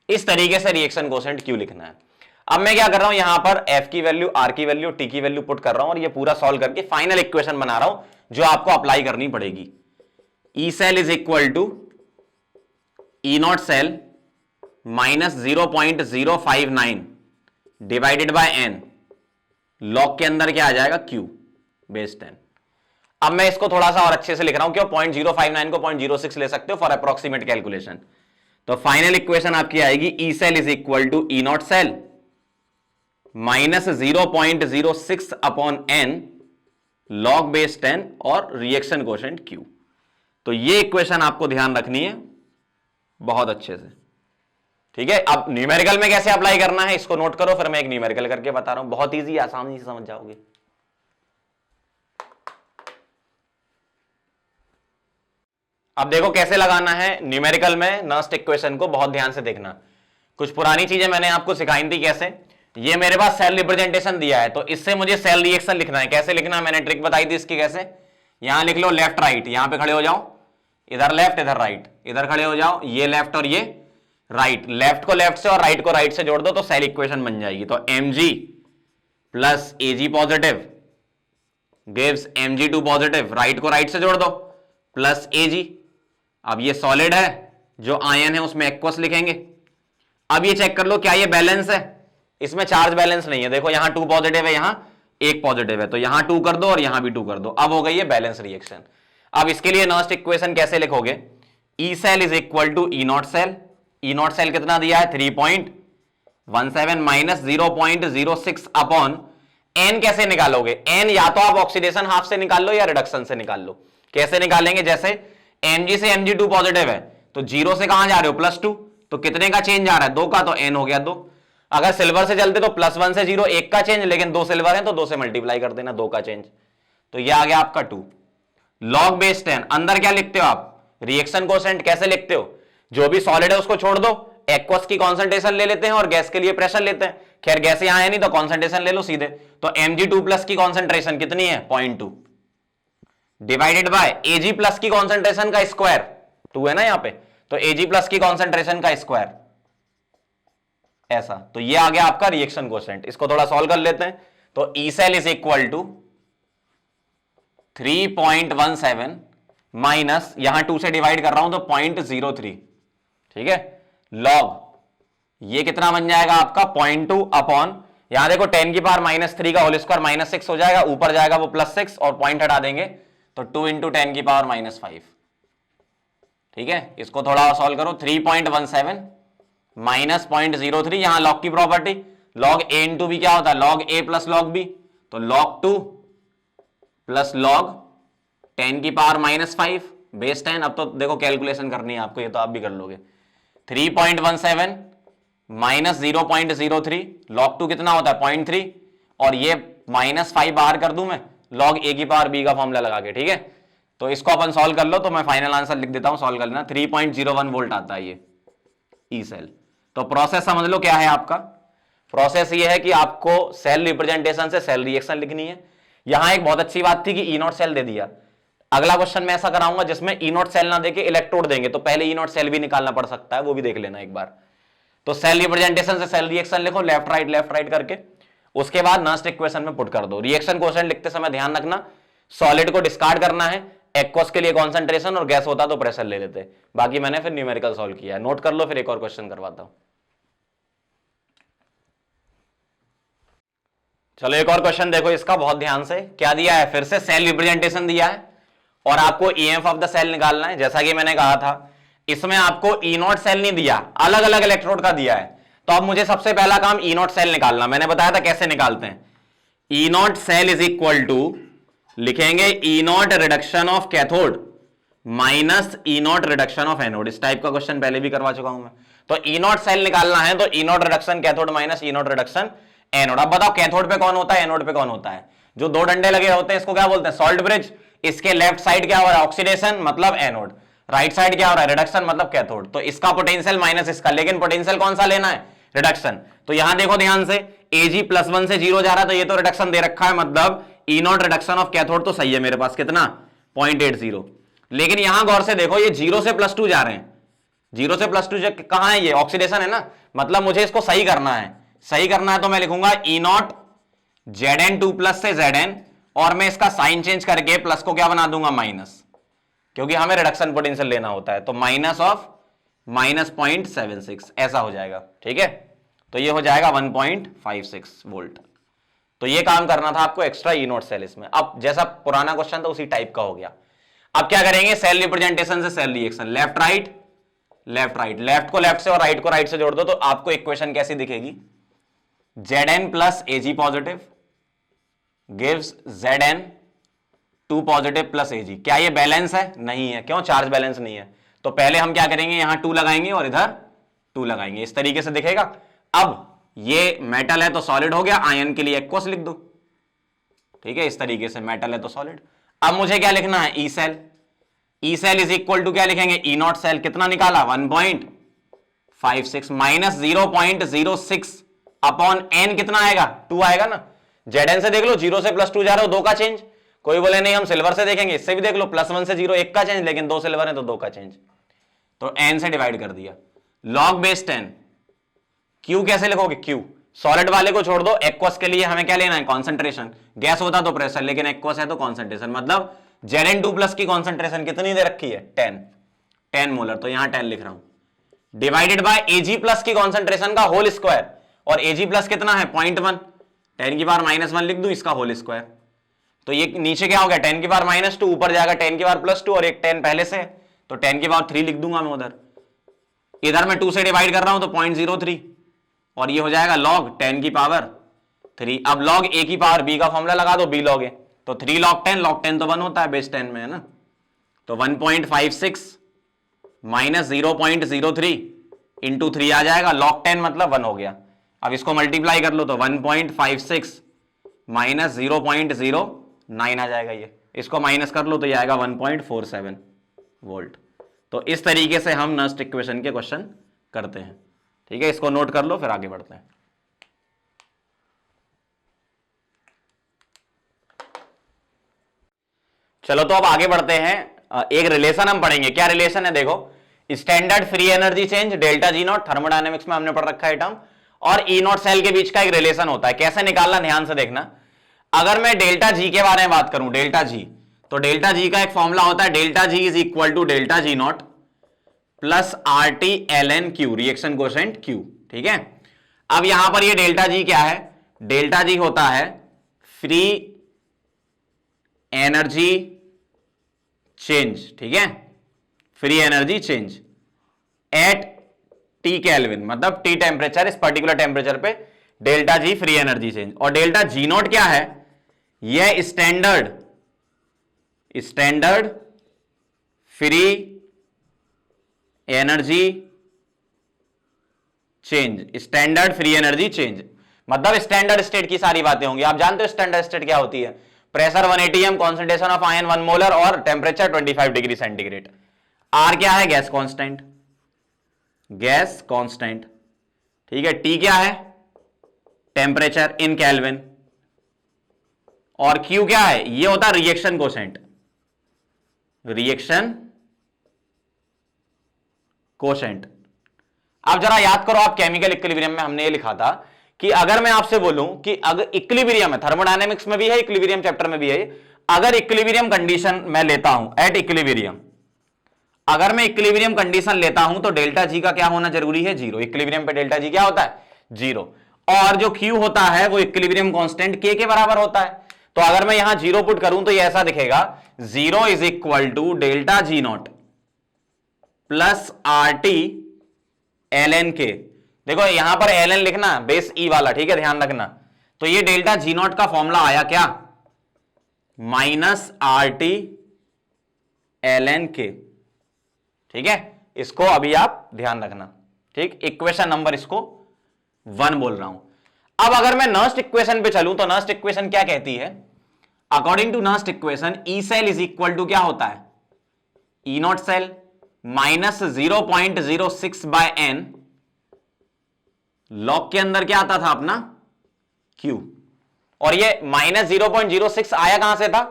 इस तरीके से रिएक्शन कोसेंट क्यू लिखना है। अब मैं क्या कर रहा हूं, यहां पर F की वैल्यू, R की वैल्यू, T की वैल्यू पुट कर रहा हूं और ये पूरा सॉल्व करके फाइनल इक्वेशन बना रहा हूं जो आपको अप्लाई करनी पड़ेगी। E cell is equal to E naught cell minus 0.059 divided by N, log के अंदर क्या आ जाएगा, Q बेस 10। अब मैं इसको थोड़ा सा और अच्छे से लिख रहा हूं, क्यों, 0.059 को 0.06 ले सकते हो फॉर अप्रोक्सीमेट कैलकुलेशन। तो फाइनल इक्वेशन आपकी आएगी E cell is equal to E naught cell minus 0.06 upon N log base 10 और रिएक्शन कोशेंट Q। तो ये इक्वेशन आपको ध्यान रखनी है बहुत अच्छे से, ठीक है। अब न्यूमेरिकल में कैसे अप्लाई करना है इसको नोट करो, फिर मैं एक न्यूमेरिकल करके बता रहा हूं, बहुत इजी, आसानी से समझ जाओगे। अब देखो कैसे लगाना है न्यूमेरिकल में नर्स्ट इक्वेशन को, बहुत ध्यान से देखना। कुछ पुरानी चीजें मैंने आपको सिखाई थी कैसे। ये मेरे पास सेल रिप्रेजेंटेशन दिया है, तो इससे मुझे सेल रिएक्शन लिखना है। कैसे लिखना है मैंने ट्रिक बताई थी इसकी, कैसे, यहां लिख लो लेफ्ट राइट, यहां पे खड़े हो जाओ, इधर लेफ्ट इधर राइट, इधर खड़े हो जाओ, ये लेफ्ट और ये राइट, लेफ्ट को लेफ्ट से और राइट को राइट से जोड़ दो तो सेल इक्वेशन बन जाएगी। तो Mg plus Ag positive gives Mg2 positive, right को राइट से जोड़ दो, प्लस Ag। अब ये सॉलिड है, जो आयन है उसमें एक्वस लिखेंगे। अब ये चेक कर लो क्या ये बैलेंस है, इसमें चार्ज बैलेंस नहीं है। देखो यहां 2 पॉजिटिव है, यहां 1 पॉजिटिव है, तो यहां 2 कर दो और यहां भी 2 कर दो। अब हो गई ये बैलेंस रिएक्शन। अब इसके लिए नर्स्ट इक्वेशन कैसे लिखोगे, E cell is equal to E naught cell. E naught cell कितना दिया है 3.17 माइनस 0.06 अपॉन एन। कैसे निकालोगे एन, या तो आप ऑक्सीडेशन हाफ से निकाल लो या रिडक्शन से निकाल लो। कैसे निकालेंगे, जैसे Mg से Mg2 पॉजिटिव है तो 0 से कहां जा रहे हो +2, तो कितने का चेंज आ रहा है 2 का, तो n हो गया 2। अगर सिल्वर से चलते तो +1 से 0 1 का चेंज, लेकिन 2 सिल्वर है तो 2 से मल्टीप्लाई कर देना 2 का चेंज, तो ये आ गया आपका 2 log बेस 10। अंदर क्या लिखते हो आप, रिएक्शन कोएफिशिएंट कैसे लिखते हो, जो भी सॉलिड है उसको छोड़ दो, एक्वस की कॉन्सेंट्रेशन ले लेते हैं और गैस के लिए प्रेशर लेते हैं। खैर गैस यहां है नहीं तो कॉन्सेंट्रेशन ले लो सीधे, तो Mg2+ की कॉन्सेंट्रेशन कितनी है 0.2 डिवाइडेड बाय Ag+ की कॉन्सेंट्रेशन का स्क्वायर, 2 है ना यहां पे, तो Ag+ की कॉन्सेंट्रेशन का स्क्वायर, ऐसा। तो ये आ गया आपका रिएक्शन कोएफिशिएंट। इसको थोड़ा सॉल्व कर लेते हैं, तो E cell is equal to 3.17 minus, यहां 2 से डिवाइड कर रहा हूं तो 0.03, ठीक है, लॉग ये कितना बन जाएगा आपका 0.2 अपॉन, यहां देखो 10 की पावर -3 का होल स्क्वायर -6 हो जाएगा, ऊपर जाएगा वो +6 और पॉइंट हटा देंगे तो 2 × 10 की पावर -5, ठीक है। इसको थोड़ा सॉल्व करो, 3.17 माइनस 0.03, यहां लॉग की प्रॉपर्टी, लॉग a × b क्या होता है log a plus log b, तो log 2 प्लस log 10 की पावर -5 बेस 10। अब तो देखो कैलकुलेशन करनी है आपको, ये तो आप भी कर लोगे। 3.17 माइनस 0.03, log 2 कितना होता है 0.3, और ये -5 बाहर कर दूं मैं log a की पावर b का फॉर्मूला लगा के, ठीक है। तो इसको अपन सॉल्व कर लो, तो मैं फाइनल आंसर लिख देता हूं, सॉल्व कर लेना। 3.01 वोल्ट आता है ये ई सेल। तो प्रोसेस समझ लो क्या है आपका, प्रोसेस ये है कि आपको सेल रिप्रेजेंटेशन से सेल रिएक्शन लिखनी है। यहां एक बहुत अच्छी बात थी कि ई नॉट सेल दे दिया। अगला क्वेश्चन मैं ऐसा कराऊंगा जिसमें ई नॉट सेल ना देके इलेक्ट्रोड देंगे, तो पहले ई नॉट सेल भी निकालना पड़ सकता है, वो भी देख लेना एक बार। तो सेल रिप्रेजेंटेशन से सेल रिएक्शन लिखो, लेफ्ट राइट करके, उसके बाद नर्स्ट इक्वेशन में पुट कर दो। रिएक्शन कोएफिशिएंट लिखते समय ध्यान रखना सॉलिड को डिस्कार्ड करना है, एक्वस के लिए कॉन्सेंट्रेशन और गैस होता तो प्रेशर ले लेते। बाकी मैंने फिर न्यूमेरिकल सॉल्व किया है, नोट कर लो, फिर एक और क्वेश्चन करवाता हूं। चलो एक और क्वेश्चन देखो इसका बहुत ध्यान से, क्या दिया है, फिर से सेल रिप्रेजेंटेशन दिया है और आपको ईएमएफ ऑफ द सेल निकालना है। जैसा कि मैंने कहा था इसमें आपको ई नॉट सेल नहीं दिया, अलग अलग इलेक्ट्रोड का दिया है। तो अब मुझे सबसे पहला काम ई नॉट सेल निकालना, मैंने बताया था कैसे निकालते हैं। E naught cell is equal to, लिखेंगे E naught reduction of cathode minus E naught reduction of anode. इस टाइप का क्वेश्चन पहले भी करवा चुका हूं मैं। तो ई नॉट सेल निकालना है तो E naught reduction cathode minus E naught reduction anode. अब बताओ कैथोड पे कौन होता है, एनोड पे कौन होता है। जो 2 डंडे लगे होते हैं इसको क्या बोलते हैं, सॉल्ट ब्रिज। इसके लेफ्ट साइड क्या हो रहा है, ऑक्सीडेशन मतलब एनोड, राइट साइड क्या हो रहा है, रिडक्शन मतलब कैथोड। तो इसका पोटेंशियल माइनस इसका, लेकिन पोटेंशियल कौन सा लेना है, रिडक्शन। तो यहां देखो ध्यान से, Ag +1 से 0 जा रहा है, तो ये तो रिडक्शन दे रखा है, मतलब ई नॉट रिडक्शन ऑफ कैथोड तो सही है मेरे पास, कितना 0.80। लेकिन यहां गौर से देखो ये 0 से +2 जा रहे हैं, 0 से +2 कहां है, ये ऑक्सीडेशन है ना, मतलब मुझे इसको सही करना है। सही करना है तो मैं लिखूंगा ई नॉट Zn2+ से Zn, और मैं इसका साइन चेंज करके प्लस को क्या बना दूंगा माइनस, क्योंकि हमें रिडक्शन पोटेंशियल लेना होता है। तो माइनस ऑफ -0.76 ऐसा हो जाएगा, ठीक है। तो ये हो जाएगा 1.56 वोल्ट। तो ये काम करना था आपको एक्स्ट्रा ई नॉट सेल इसमें। अब जैसा पुराना क्वेश्चन था उसी टाइप का हो गया। अब क्या करेंगे, सेल रिप्रेजेंटेशन से cell reaction, left right, left को लेफ्ट से और राइट को राइट से जोड़ दो, तो आपको इक्वेशन कैसी दिखेगी, Zn + Ag positive gives Zn2 positive + Ag। क्या ये बैलेंस है, नहीं है, क्यों, चार्ज बैलेंस नहीं है। तो पहले हम क्या करेंगे, यहां 2 लगाएंगे और इधर 2 लगाएंगे, इस तरीके से दिखेगा। अब ये मेटल है तो सॉलिड हो गया, आयन के लिए एक्वस लिख दो, ठीक है, इस तरीके से मेटल है तो सॉलिड। अब मुझे क्या लिखना है, E cell. E cell is equal to क्या लिखेंगे, ई नॉट सेल, कितना निकाला 1.56 माइनस 0.06 अपॉन एन, कितना आएगा 2 आएगा ना। Zn से देख लो, 0 से +2 जा रहे हो, 2 का चेंज। कोई बोले नहीं हम सिल्वर से देखेंगे, इससे भी देख लो, +1 से 0 1 का चेंज, लेकिन 2 सिल्वर है तो 2 का चेंज। तो n से डिवाइड कर दिया, log बेस 10। Q कैसे लिखोगे, Q सॉलिड वाले को छोड़ दो, एक्वस के लिए हमें क्या लेना है, कॉन्सेंट्रेशन। गैस होता तो प्रेशर, लेकिन एक्वस है तो कॉन्सेंट्रेशन। मतलब Zn2+ की कॉन्सेंट्रेशन कितनी दे रखी है, 10 मोलर, तो यहां 10 लिख रहा हूं, डिवाइडेड बाय Ag+ की कॉन्सेंट्रेशन का होल स्क्वायर, और Ag+ कितना है 0.1, 10⁻⁻1 लिख दूं इसका होल स्क्वायर। तो ये नीचे क्या हो गया 10⁻², ऊपर जाएगा 10⁻+2, और एक 10 पहले से, तो 10⁻3 लिख दूंगा मैं उधर। इधर मैं 2 से डिवाइड कर रहा हूं तो 0.03, और ये हो जाएगा log 10⁻3। अब log a की पावर b का फॉर्मूला लगा दो, b log a, तो 3 log 10 तो 1 होता है, बेस 10 में है ना, तो 1.56 माइनस 0.03 इंटू 3 आ जाएगा, log 10 मतलब 1 हो गया। अब इसको मल्टीप्लाई कर लो तो 1.56 माइनस 0.09 आ जाएगा, ये इसको माइनस कर लो तो ये आएगा 1.47 वोल्ट। तो इस तरीके से हम नस्ट इक्वेशन के क्वेश्चन करते हैं, ठीक है, इसको नोट कर लो, फिर आगे बढ़ते हैं। चलो तो अब आगे बढ़ते हैं, एक रिलेशन हम पढ़ेंगे। क्या रिलेशन है, देखो, standard free energy change delta G not, thermodynamics में हमने पढ़ रखा है टर्म, और ई नॉट सेल के बीच का एक रिलेशन होता है। कैसे निकालना, ध्यान से देखना। अगर मैं डेल्टा जी के बारे में बात करूं, डेल्टा जी, तो डेल्टा जी का एक फॉर्मूला होता है, delta G is equal to delta G naught plus RT ln Q, reaction coefficient Q, ठीक है। अब यहां पर ये डेल्टा जी क्या है, डेल्टा जी होता है फ्री एनर्जी चेंज, ठीक है, free energy change at T kelvin, मतलब T टेम्परेचर, इस पर्टिकुलर टेम्परेचर पे delta G free energy change. और डेल्टा जी नॉट क्या है, यह standard free energy change, standard free energy change मतलब स्टैंडर्ड स्टेट की सारी बातें होंगी। आप जानते हो स्टैंडर्ड स्टेट क्या होती है, pressure 1 atm, concentration of ion 1 molar, और टेम्परेचर 25 डिग्री सेंटीग्रेड। आर क्या है, गैस कांस्टेंट, गैस कांस्टेंट, ठीक है। टी क्या है, टेम्परेचर इन केल्विन, और क्यू क्या है, ये होता है रिएक्शन कोएफिशिएंट, रिएक्शन कोएफिशिएंट। अब जरा याद करो, आप केमिकल इक्विलिब्रियम में हमने ये लिखा था कि अगर मैं आपसे बोलूं कि अगर इक्विलिब्रियम है, थर्मोडायनेमिक्स में भी है, इक्विलिब्रियम चैप्टर में भी है, अगर इक्विलिब्रियम कंडीशन मैं लेता हूं एट इक्विलिब्रियम, अगर मैं इक्विलिब्रियम कंडीशन लेता हूं तो डेल्टा जी का क्या होना जरूरी है, 0। इक्विलिब्रियम पे डेल्टा जी क्या होता है, 0। और जो Q होता है वो इक्विलिब्रियम कांस्टेंट K के बराबर होता है। तो अगर मैं यहां 0 पुट करूं तो ये ऐसा दिखेगा, 0 is equal to delta G naught plus RT ln K। देखो यहां पर ln लिखना, बेस E वाला, ठीक है, ध्यान रखना। तो ये डेल्टा जी नॉट का फॉर्मूला आया क्या, माइनस RT ln K, ठीक है। इसको अभी आप ध्यान रखना, ठीक। इक्वेशन नंबर इसको 1 बोल रहा हूं। अब अगर मैं नस्ट इक्वेशन पे चलूं तो नस्ट इक्वेशन क्या कहती है, according to Nernst equation E cell is equal to क्या होता है, E naught cell minus 0.06 by n, log के अंदर क्या आता था अपना Q, और ये माइनस 0.06 आया कहां से था,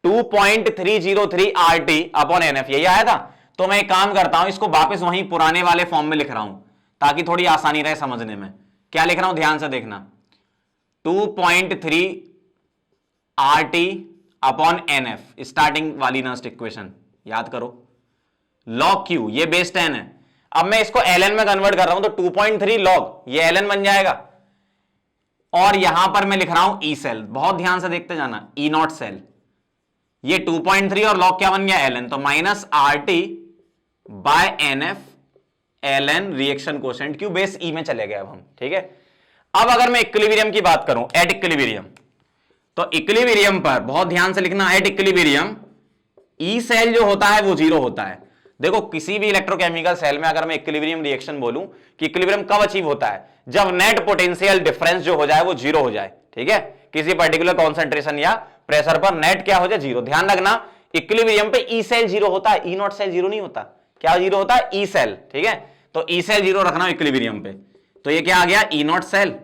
2.303 RT अपॉन NF, यही आया था। तो मैं एक काम करता हूं, इसको वापस वहीं पुराने वाले फॉर्म में लिख रहा हूं ताकि थोड़ी आसानी रहे समझने में। क्या लिख रहा हूं, ध्यान से देखना, 2.3 RT अपॉन NF, स्टार्टिंग वाली नस्ट इक्वेशन याद करो, log Q, ये बेस 10 है। अब मैं इसको ln में कन्वर्ट कर रहा हूं तो 2.3 log, ये ln बन जाएगा, और यहां पर मैं लिख रहा हूं ई सेल, बहुत ध्यान से देखते जाना, ई नॉट सेल, ये 2.3 और log क्या बन गया ln, तो minus RT bye NF ln reaction coefficient Q, base E में चले गए अब हम, ठीक है। अब अगर मैं इक्विलिब्रियम की बात करूं, एट इक्विलिब्रियम, तो इक्विलिब्रियम पर बहुत ध्यान से लिखना, एट इक्विलिब्रियम ई सेल जो होता है वो 0 होता है। देखो किसी भी इलेक्ट्रोकेमिकल सेल में अगर मैं इक्विलिब्रियम रिएक्शन बोलूं कि इक्विलिब्रियम कब अचीव होता है, जब नेट पोटेंशियल डिफरेंस जो हो जाए वो 0 हो जाए, ठीक है, किसी पर्टिकुलर कॉन्सेंट्रेशन या प्रेशर पर नेट क्या हो जाए, 0। ध्यान रखना इक्विलिब्रियम पे ई सेल 0 होता है, ई नॉट सेल 0 नहीं होता। क्या 0 होता है, ई सेल, ठीक है। तो ई सेल 0 रखना इक्विलिब्रियम पे, तो ये क्या आ गया, E naught cell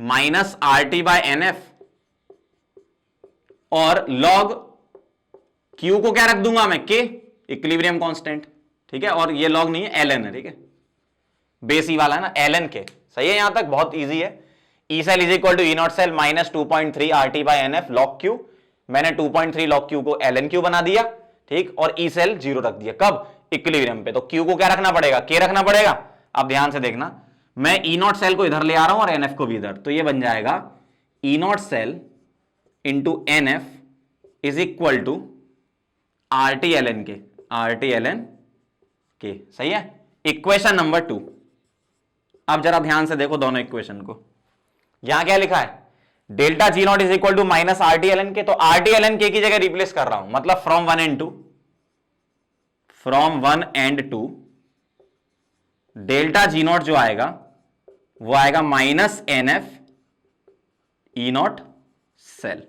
minus RT bye NF, और log Q को क्या रख दूंगा मैं, K, इक्विलिब्रियम कांस्टेंट, ठीक है, और ये log नहीं है ln है, ठीक है, बेस ई वाला है ना, ln K, सही है, यहां तक बहुत इजी है। E cell is equal to E naught cell minus 2.3 RT bye NF log Q। मैंने 2.3 log Q को ln Q बना दिया, ठीक, और ई सेल 0 रख दिया। कब? इक्विलिब्रियम पे। तो Q को क्या रखना पड़ेगा? K रखना पड़ेगा। अब ध्यान से देखना, मैं ई नॉट सेल को इधर ले आ रहा हूं और NF को भी इधर, तो ये बन जाएगा E naught cell into NF is equal to RT ln K, RT ln K। सही है, इक्वेशन नंबर 2। अब जरा ध्यान से देखो दोनों इक्वेशन को। यहां क्या लिखा है? Delta G naught is equal to minus RT ln K। तो RT ln K की जगह रिप्लेस कर रहा हूं, मतलब from 1 and 2, from 1 and 2 delta G naught जो आएगा वो आएगा minus NF E naught cell,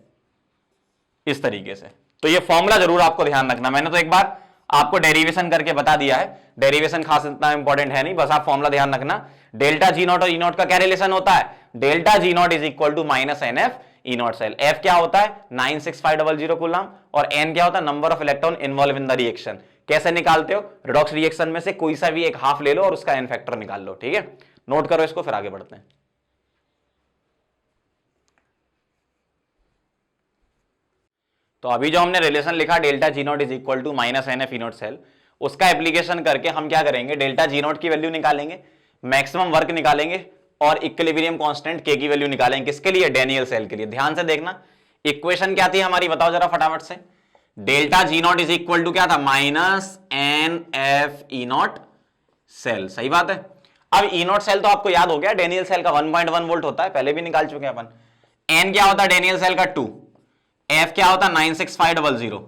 इस तरीके से। तो ये फॉर्मूला जरूर आपको ध्यान रखना, मैंने तो एक बार आपको डेरिवेशन करके बता दिया है, डेरिवेशन खास इतना इंपॉर्टेंट है नहीं, बस आप फॉर्मूला ध्यान रखना। डेल्टा जी नॉट और ई नॉट का क्या रिलेशन होता है? Delta G naught is equal to minus NF E naught cell. F क्या होता है? 96500 कूलम, और N क्या होता है? Number of electron involve in the reaction. कैसे निकालते हो? रिडॉक्स रिएक्शन में से कोई सा भी एक हाफ ले लो और उसका N फैक्टर निकाल लो, ठीक है? नोट करो इसको, फिर आगे बढ़ते हैं। तो अभी जो हमने रिलेशन लिखा delta G naught is equal to minus NF E naught cell, उसका एप्लीकेशन करके हम क्या करेंगे? डेल्टा जी नॉट की वैल्यू निकालेंगे, मैक्सिमम वर्क निकालेंगे, और इक्विलिब्रियम कांस्टेंट K की वैल्यू निकालेंगे। किसके लिए? डेनियल सेल के लिए। ध्यान से देखना, इक्वेशन क्या थी हमारी, बताओ जरा फटाफट से। Delta G naught is equal to क्या था? Minus NF E naught cell. सही बात है। अब ई नॉट सेल तो आपको याद हो गया, डेनियल सेल का 1.1 वोल्ट होता है, पहले भी निकाल चुके हैं अपन। N क्या होता है डेनियल सेल का? 2। F क्या होता है? 96500,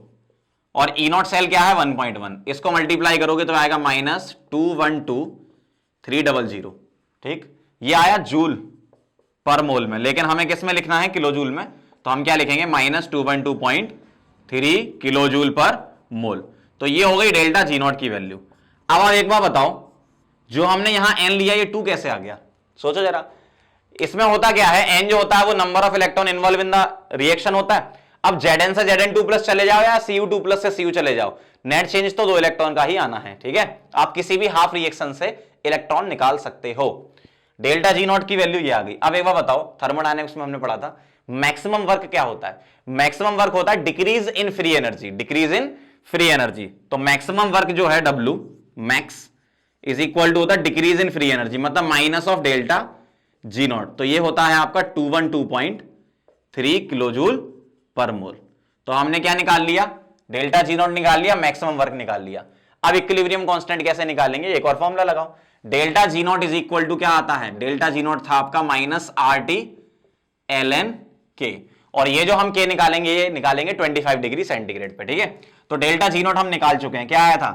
और ई नॉट सेल क्या है? 1.1। इसको मल्टीप्लाई करोगे तो आएगा माइनस 212300, ठीक। ये आया जूल पर मोल में, लेकिन हमें किस में लिखना है? किलो जूल में। तो हम क्या लिखेंगे? माइनस 212.3 किलो जूल पर मोल। तो ये हो गई डेल्टा जी नॉट की वैल्यू। अब आप एक बार बताओ, जो हमने यहां N लिया, ये 2 कैसे आ गया? सोचो जरा। इसमें होता क्या है? N जो होता है वो number of electron involve in the reaction होता है। अब Zn से Zn2 प्लस चले जाओ या Cu2 प्लस से Cu चले जाओ, नेट चेंज तो 2 इलेक्ट्रॉन का ही आना है, ठीक है। आप किसी भी हाफ रिएक्शन से इलेक्ट्रॉन निकाल सकते हो। डेल्टा जी नॉट की वैल्यू ये आ गई। अब एक बार बताओ, थर्मोडायनेमिक्स में हमने पढ़ा था मैक्सिमम वर्क क्या होता है? मैक्सिमम वर्क होता है decrease in free energy, decrease in free energy. तो मैक्सिमम वर्क जो है W max is equal to होता है डिक्रीज इन फ्री एनर्जी, मतलब minus of delta G naught. तो ये होता है आपका 212.3 किलो जूल पर मोल। तो हमने क्या निकाल लिया? डेल्टा जी नॉट निकाल लिया, मैक्सिमम वर्क निकाल लिया। अब इक्विलिब्रियम कांस्टेंट कैसे निकालेंगे? एक और फॉर्मूला लगाओ। Delta G naught is equal to क्या आता है? डेल्टा जी नॉट था आपका माइनस RT ln K, और ये जो हम K निकालेंगे, ये निकालेंगे 25 डिग्री सेंटीग्रेड पे, ठीक है। तो डेल्टा जी नॉट हम निकाल चुके हैं, क्या आया था?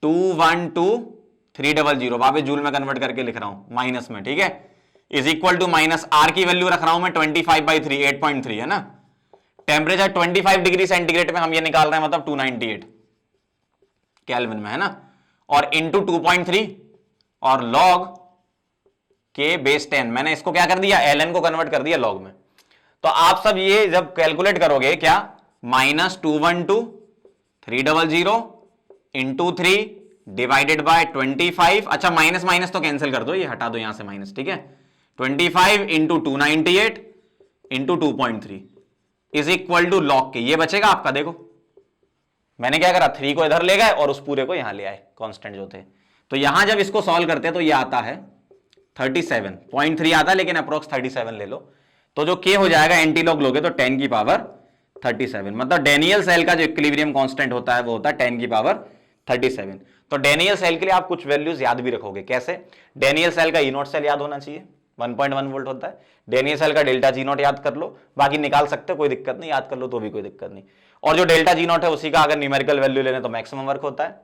212300, वापस जूल में कन्वर्ट करके लिख रहा हूं माइनस में, ठीक है, is equal to minus R की वैल्यू रख रहा हूं मैं 25/3, 8.3 है ना। टेम्परेचर 25 डिग्री सेंटीग्रेड में हम ये निकाल रहे हैं, मतलब 298 केल्विन में, है ना। और इंटू 2.3 और लॉग K बेस 10, मैंने इसको क्या कर दिया? ln को कन्वर्ट कर दिया लॉग में। तो आप सब ये जब कैलकुलेट करोगे, क्या? Minus 212,300 into 3 divided by 25। अच्छा, माइनस माइनस तो कैंसिल कर दो, ये हटा दो यहां से माइनस, ठीक है। 25 into 298 into 2.3 is equal to log के, ये बचेगा आपका। देखो मैंने क्या करा, 3 को इधर ले गए और उस पूरे को यहां ले आए, कांस्टेंट जो थे। तो यहां जब इसको सॉल्व करते हैं तो ये आता है 37.3 आता है, लेकिन अप्रोक्स 37 ले लो। तो जो K हो जाएगा एंटी लॉग लोगे तो 10 की पावर 37, मतलब डेनियल सेल का जो इक्विलिब्रियम कांस्टेंट होता है वो होता है 10 की पावर 37। तो डेनियल सेल के लिए आप कुछ वैल्यूज याद भी रखोगे। कैसे? डेनियल सेल का ई नॉट सेल याद होना चाहिए, 1.1 वोल्ट होता है। डेनियल सेल का डेल्टा जी नॉट याद कर लो, बाकी निकाल सकते हो, कोई दिक्कत नहीं, याद कर लो तो भी कोई दिक्कत नहीं। और जो डेल्टा जी नॉट है उसी का अगर न्यूमेरिकल वैल्यू लेने तो मैक्सिमम वर्क होता है,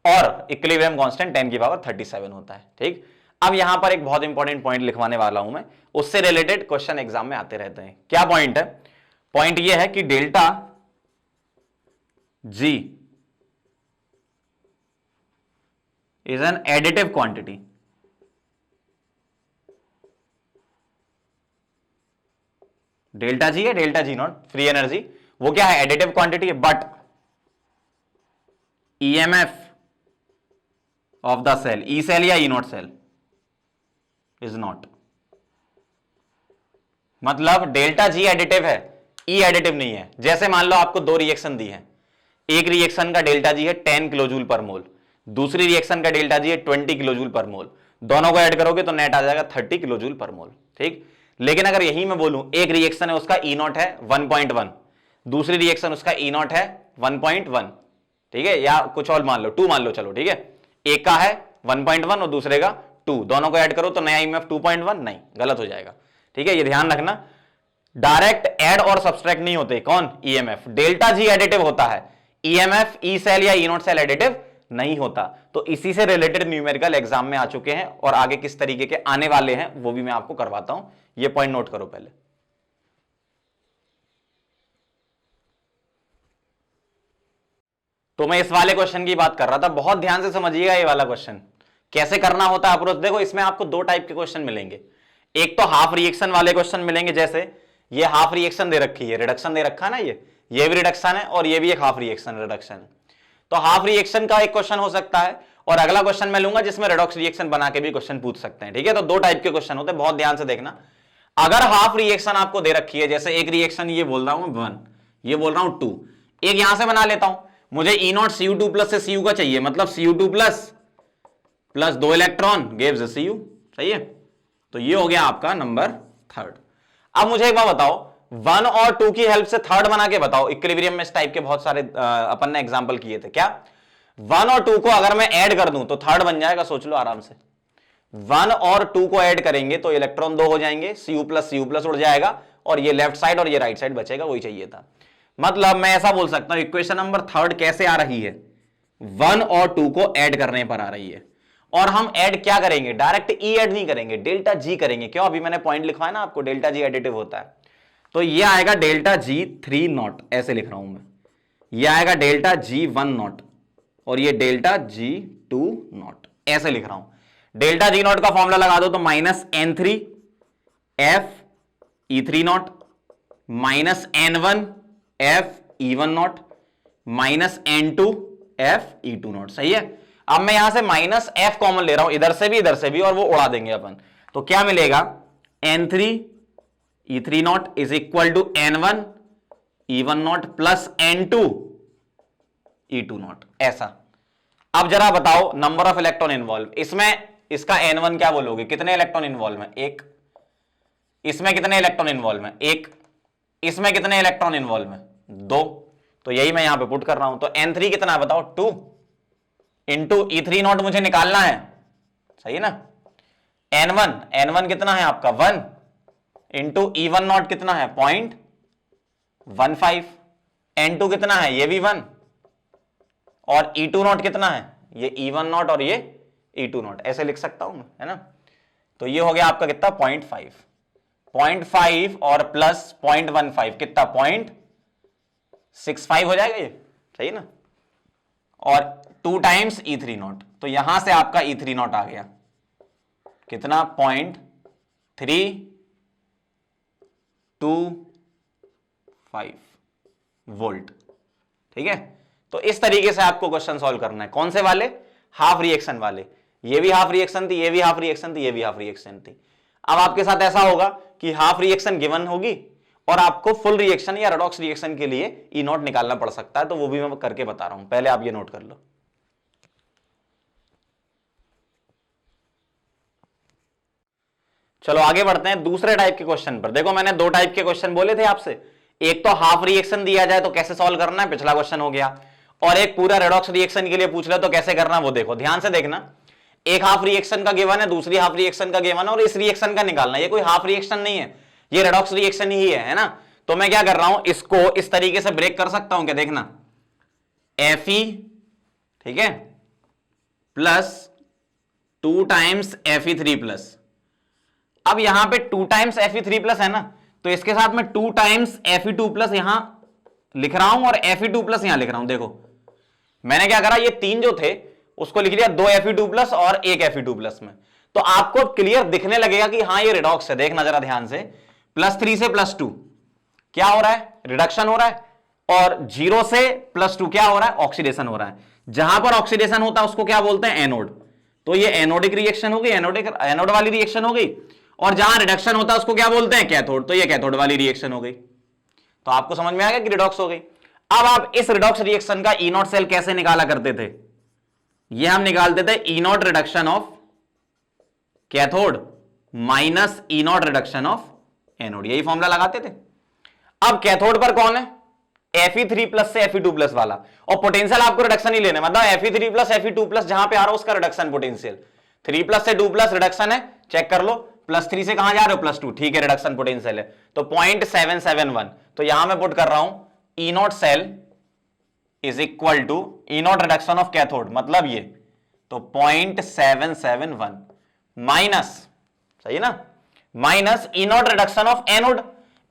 और इक्विलिब्रियम कांस्टेंट 10 की पावर 37 होता है, ठीक। अब यहां पर एक बहुत इंपॉर्टेंट पॉइंट लिखवाने वाला हूं मैं, उससे रिलेटेड क्वेश्चन एग्जाम में आते रहते हैं। क्या पॉइंट है? पॉइंट यह है कि delta G is an additive quantity. Delta G है, delta G naught free energy, वो क्या है? एडिटिव क्वांटिटी है। But EMF of the cell, E cell या E naught cell, is not. मतलब डेल्टा जी एडिटिव है, ई एडिटिव नहीं है। जैसे मान लो आपको दो रिएक्शन दी है, एक रिएक्शन का डेल्टा जी है 10 किलो जूल पर मोल, दूसरी रिएक्शन का डेल्टा जी है 20 किलो जूल पर मोल, दोनों को ऐड करोगे तो नेट आ जाएगा 30 किलो जूल पर मोल। ठीक, लेकिन अगर यही मैं बोलूं एक रिएक्शन है उसका ई नॉट है 1.1, दूसरी रिएक्शन उसका ई नॉट है 1.1, ठीक है, या कुछ और मान लो 2 मान लो, चलो ठीक है, एक का है 1.1 और दूसरे का 2, दोनों को ऐड करो तो नया ईएमएफ 2.1, नहीं, गलत हो जाएगा। ठीक है, ये ध्यान रखना, डायरेक्ट ऐड और सब्सट्रैक्ट नहीं होते कौन, ईएमएफ। डेल्टा जी एडिटिव होता है, ईएमएफ ई सेल या ई नॉट सेल एडिटिव नहीं होता। तो इसी से रिलेटेड न्यूमेरिकल एग्जाम में आ चुके हैं और आगे किस तरीके के आने वाले हैं वो भी मैं आपको करवाता हूं, ये पॉइंट नोट करो पहले। तो मैं इस वाले क्वेश्चन की बात कर रहा था, बहुत ध्यान से समझिएगा ये वाला क्वेश्चन कैसे करना होता है अप्रोच। देखो इसमें आपको दो टाइप के क्वेश्चन मिलेंगे, एक तो हाफ रिएक्शन वाले क्वेश्चन मिलेंगे, जैसे ये हाफ रिएक्शन दे रखी है, रिडक्शन दे रखा है ना, ये भी रिडक्शन है और ये भी एक हाफ रिएक्शन रिडक्शन है। तो हाफ रिएक्शन का एक क्वेश्चन हो सकता है और अगला क्वेश्चन मैं लूंगा जिसमें रेडॉक्स रिएक्शन बना के भी क्वेश्चन पूछ सकते हैं। ठीक है, तो दो टाइप के क्वेश्चन होते हैं, बहुत ध्यान से देखना। अगर हाफ रिएक्शन आपको दे रखी है, जैसे एक रिएक्शन ये बोल रहा हूं 1, ये बोल रहा हूं 2, एक यहां से बना लेता हूं, मुझे ई नॉट Cu2 प्लस से Cu का चाहिए, मतलब Cu2 plus 2 electron gives Cu, सही है। तो ये हो गया आपका नंबर थर्ड। अब मुझे एक बात बताओ, 1 और 2 की हेल्प से थर्ड बना के बताओ। इक्विलिब्रियम में इस टाइप के बहुत सारे अपन ने एग्जांपल किए थे। क्या 1 और 2 को अगर मैं ऐड कर दूं तो थर्ड बन जाएगा, सोच लो आराम से। 1 और 2 को ऐड करेंगे तो इलेक्ट्रॉन 2 हो जाएंगे, Cu प्लस उड़ जाएगा और ये लेफ्ट साइड और ये राइट साइड बचेगा, वही चाहिए था। मतलब मैं ऐसा बोल सकता हूं इक्वेशन नंबर थर्ड कैसे आ रही है, 1 और 2 को ऐड करने पर आ रही है। और हम ऐड क्या करेंगे, डायरेक्ट ई ऐड नहीं करेंगे, डेल्टा जी करेंगे। क्यों, अभी मैंने पॉइंट लिखवाया ना आपको, डेल्टा जी एडिटिव होता है। तो ये आएगा डेल्टा जी 3 नॉट, ऐसे लिख रहा हूं मैं, ये आएगा डेल्टा जी 1 नॉट और ये डेल्टा जी 2 नॉट, ऐसे लिख रहा हूं। डेल्टा जी नॉट का फॉर्मूला लगा दो तो -N3 F E3 not -N1 F E1 not -N2 F E2 not, सही है। अब मैं यहां से -F कॉमन ले रहा हूं, इधर से भी और वो उड़ा देंगे अपन। तो क्या मिलेगा, N3 E3 naught is equal to N1 E1 naught plus N2 E2 naught, ऐसा। अब जरा बताओ नंबर ऑफ इलेक्ट्रॉन इन्वॉल्व, इसमें इसका N1 क्या बोलोगे, कितने इलेक्ट्रॉन इन्वॉल्व है, एक। इसमें कितने इलेक्ट्रॉन इन्वॉल्व है, एक। इसमें कितने इलेक्ट्रॉन इन्वॉल्व है, 2। तो यही मैं यहां पे पुट कर रहा हूं। तो N3 कितना है बताओ, 2 इंटू E3 नॉट मुझे निकालना है, सही है ना। N1 कितना है आपका 1 इंटू E1 नॉट कितना है 0.15, N2 कितना है, ये भी 1, और E2 नॉट कितना है, ये E1 नॉट और ये E2 नॉट, ऐसे लिख सकता हूं मैं, है ना। तो ये हो गया आपका कितना 0.5 और प्लस 0.15 कितना 0.65 हो जाएगा, ये सही है ना। और 2 टाइम्स E3 नॉट, तो यहां से आपका E3 नॉट आ गया कितना 0.325 वोल्ट, ठीक है। तो इस तरीके से आपको क्वेश्चन सॉल्व करना है। कौन से वाले, हाफ रिएक्शन वाले। ये भी हाफ रिएक्शन थी, ये भी हाफ रिएक्शन थी, ये भी हाफ रिएक्शन थी। अब आपके साथ ऐसा होगा कि हाफ रिएक्शन गिवन होगी और आपको फुल रिएक्शन या रेडॉक्स रिएक्शन के लिए ई नॉट निकालना पड़ सकता है, तो वो भी मैं करके बता रहा हूं, पहले आप ये नोट कर लो। चलो आगे बढ़ते हैं दूसरे टाइप के क्वेश्चन पर। देखो मैंने दो टाइप के क्वेश्चन बोले थे आपसे, एक तो हाफ रिएक्शन दिया जाए तो कैसे सॉल्व करना है, पिछला क्वेश्चन हो गया, और एक पूरा रेडॉक्स रिएक्शन के लिए पूछ ले तो कैसे करना है वो देखो। ध्यान से देखना, एक हाफ रिएक्शन का गिवन है, दूसरी हाफ रिएक्शन का गिवन है और इस रिएक्शन का निकालना है। ये कोई हाफ रिएक्शन नहीं है, ये रेडॉक्स रिएक्शन ही है ना। तो मैं क्या कर रहा हूं, इसको इस तरीके से ब्रेक कर सकता हूं क्या, देखना Fe, ठीक है, प्लस 2 टाइम्स Fe3 प्लस। अब यहां पे 2 टाइम्स Fe3 प्लस है ना, तो इसके साथ में 2 टाइम्स Fe2 प्लस यहां लिख रहा हूं और Fe2 प्लस यहां लिख रहा हूं। देखो मैंने क्या करा, ये 3 जो थे उसको लिख लिया 2 Fe2 प्लस और 1 Fe2 प्लस में। तो आपको क्लियर दिखने लगेगा कि हाँ ये रिडॉक्स है। देखना जरा ध्यान से, +3 से +2 क्या हो रहा है, रिडक्शन हो रहा है, और 0 से +2 क्या हो रहा है, ऑक्सीडेशन हो रहा है। जहां पर ऑक्सीडेशन होता है उसको क्या बोलते हैं, एनोड। तो ये एनोडिक रिएक्शन हो गई, एनोड वाली रिएक्शन हो गई। और जहां रिडक्शन होता है उसको क्या बोलते हैं, कैथोड। तो ये कैथोड वाली रिएक्शन हो गई। तो आपको समझ में आ गया कि रिडॉक्स हो गई। अब आप इस रिडॉक्स रिएक्शन का ई नॉट सेल कैसे निकाला करते थे, ये हम निकालते थे E naught reduction of cathode minus E naught reduction of anode, यही फॉर्मूला लगाते थे। अब कैथोड पर कौन है, Fe3+ से Fe2+ वाला, और पोटेंशियल आपको रिडक्शन ही लेना, मतलब Fe3+ Fe2+ जहां पे आ रहा है उसका रिडक्शन पोटेंशियल। 3+ से 2+ रिडक्शन है, चेक कर लो। +3 से कहां जा रहे हो, +2, ठीक है, रिडक्शन पोटेंशियल है। तो 0.771, तो यहां मैं पुट कर रहा हूं E naught cell is equal to E naught reduction of cathode, मतलब ये, तो 0.771 माइनस, सही ना, minus E naught reduction of anode.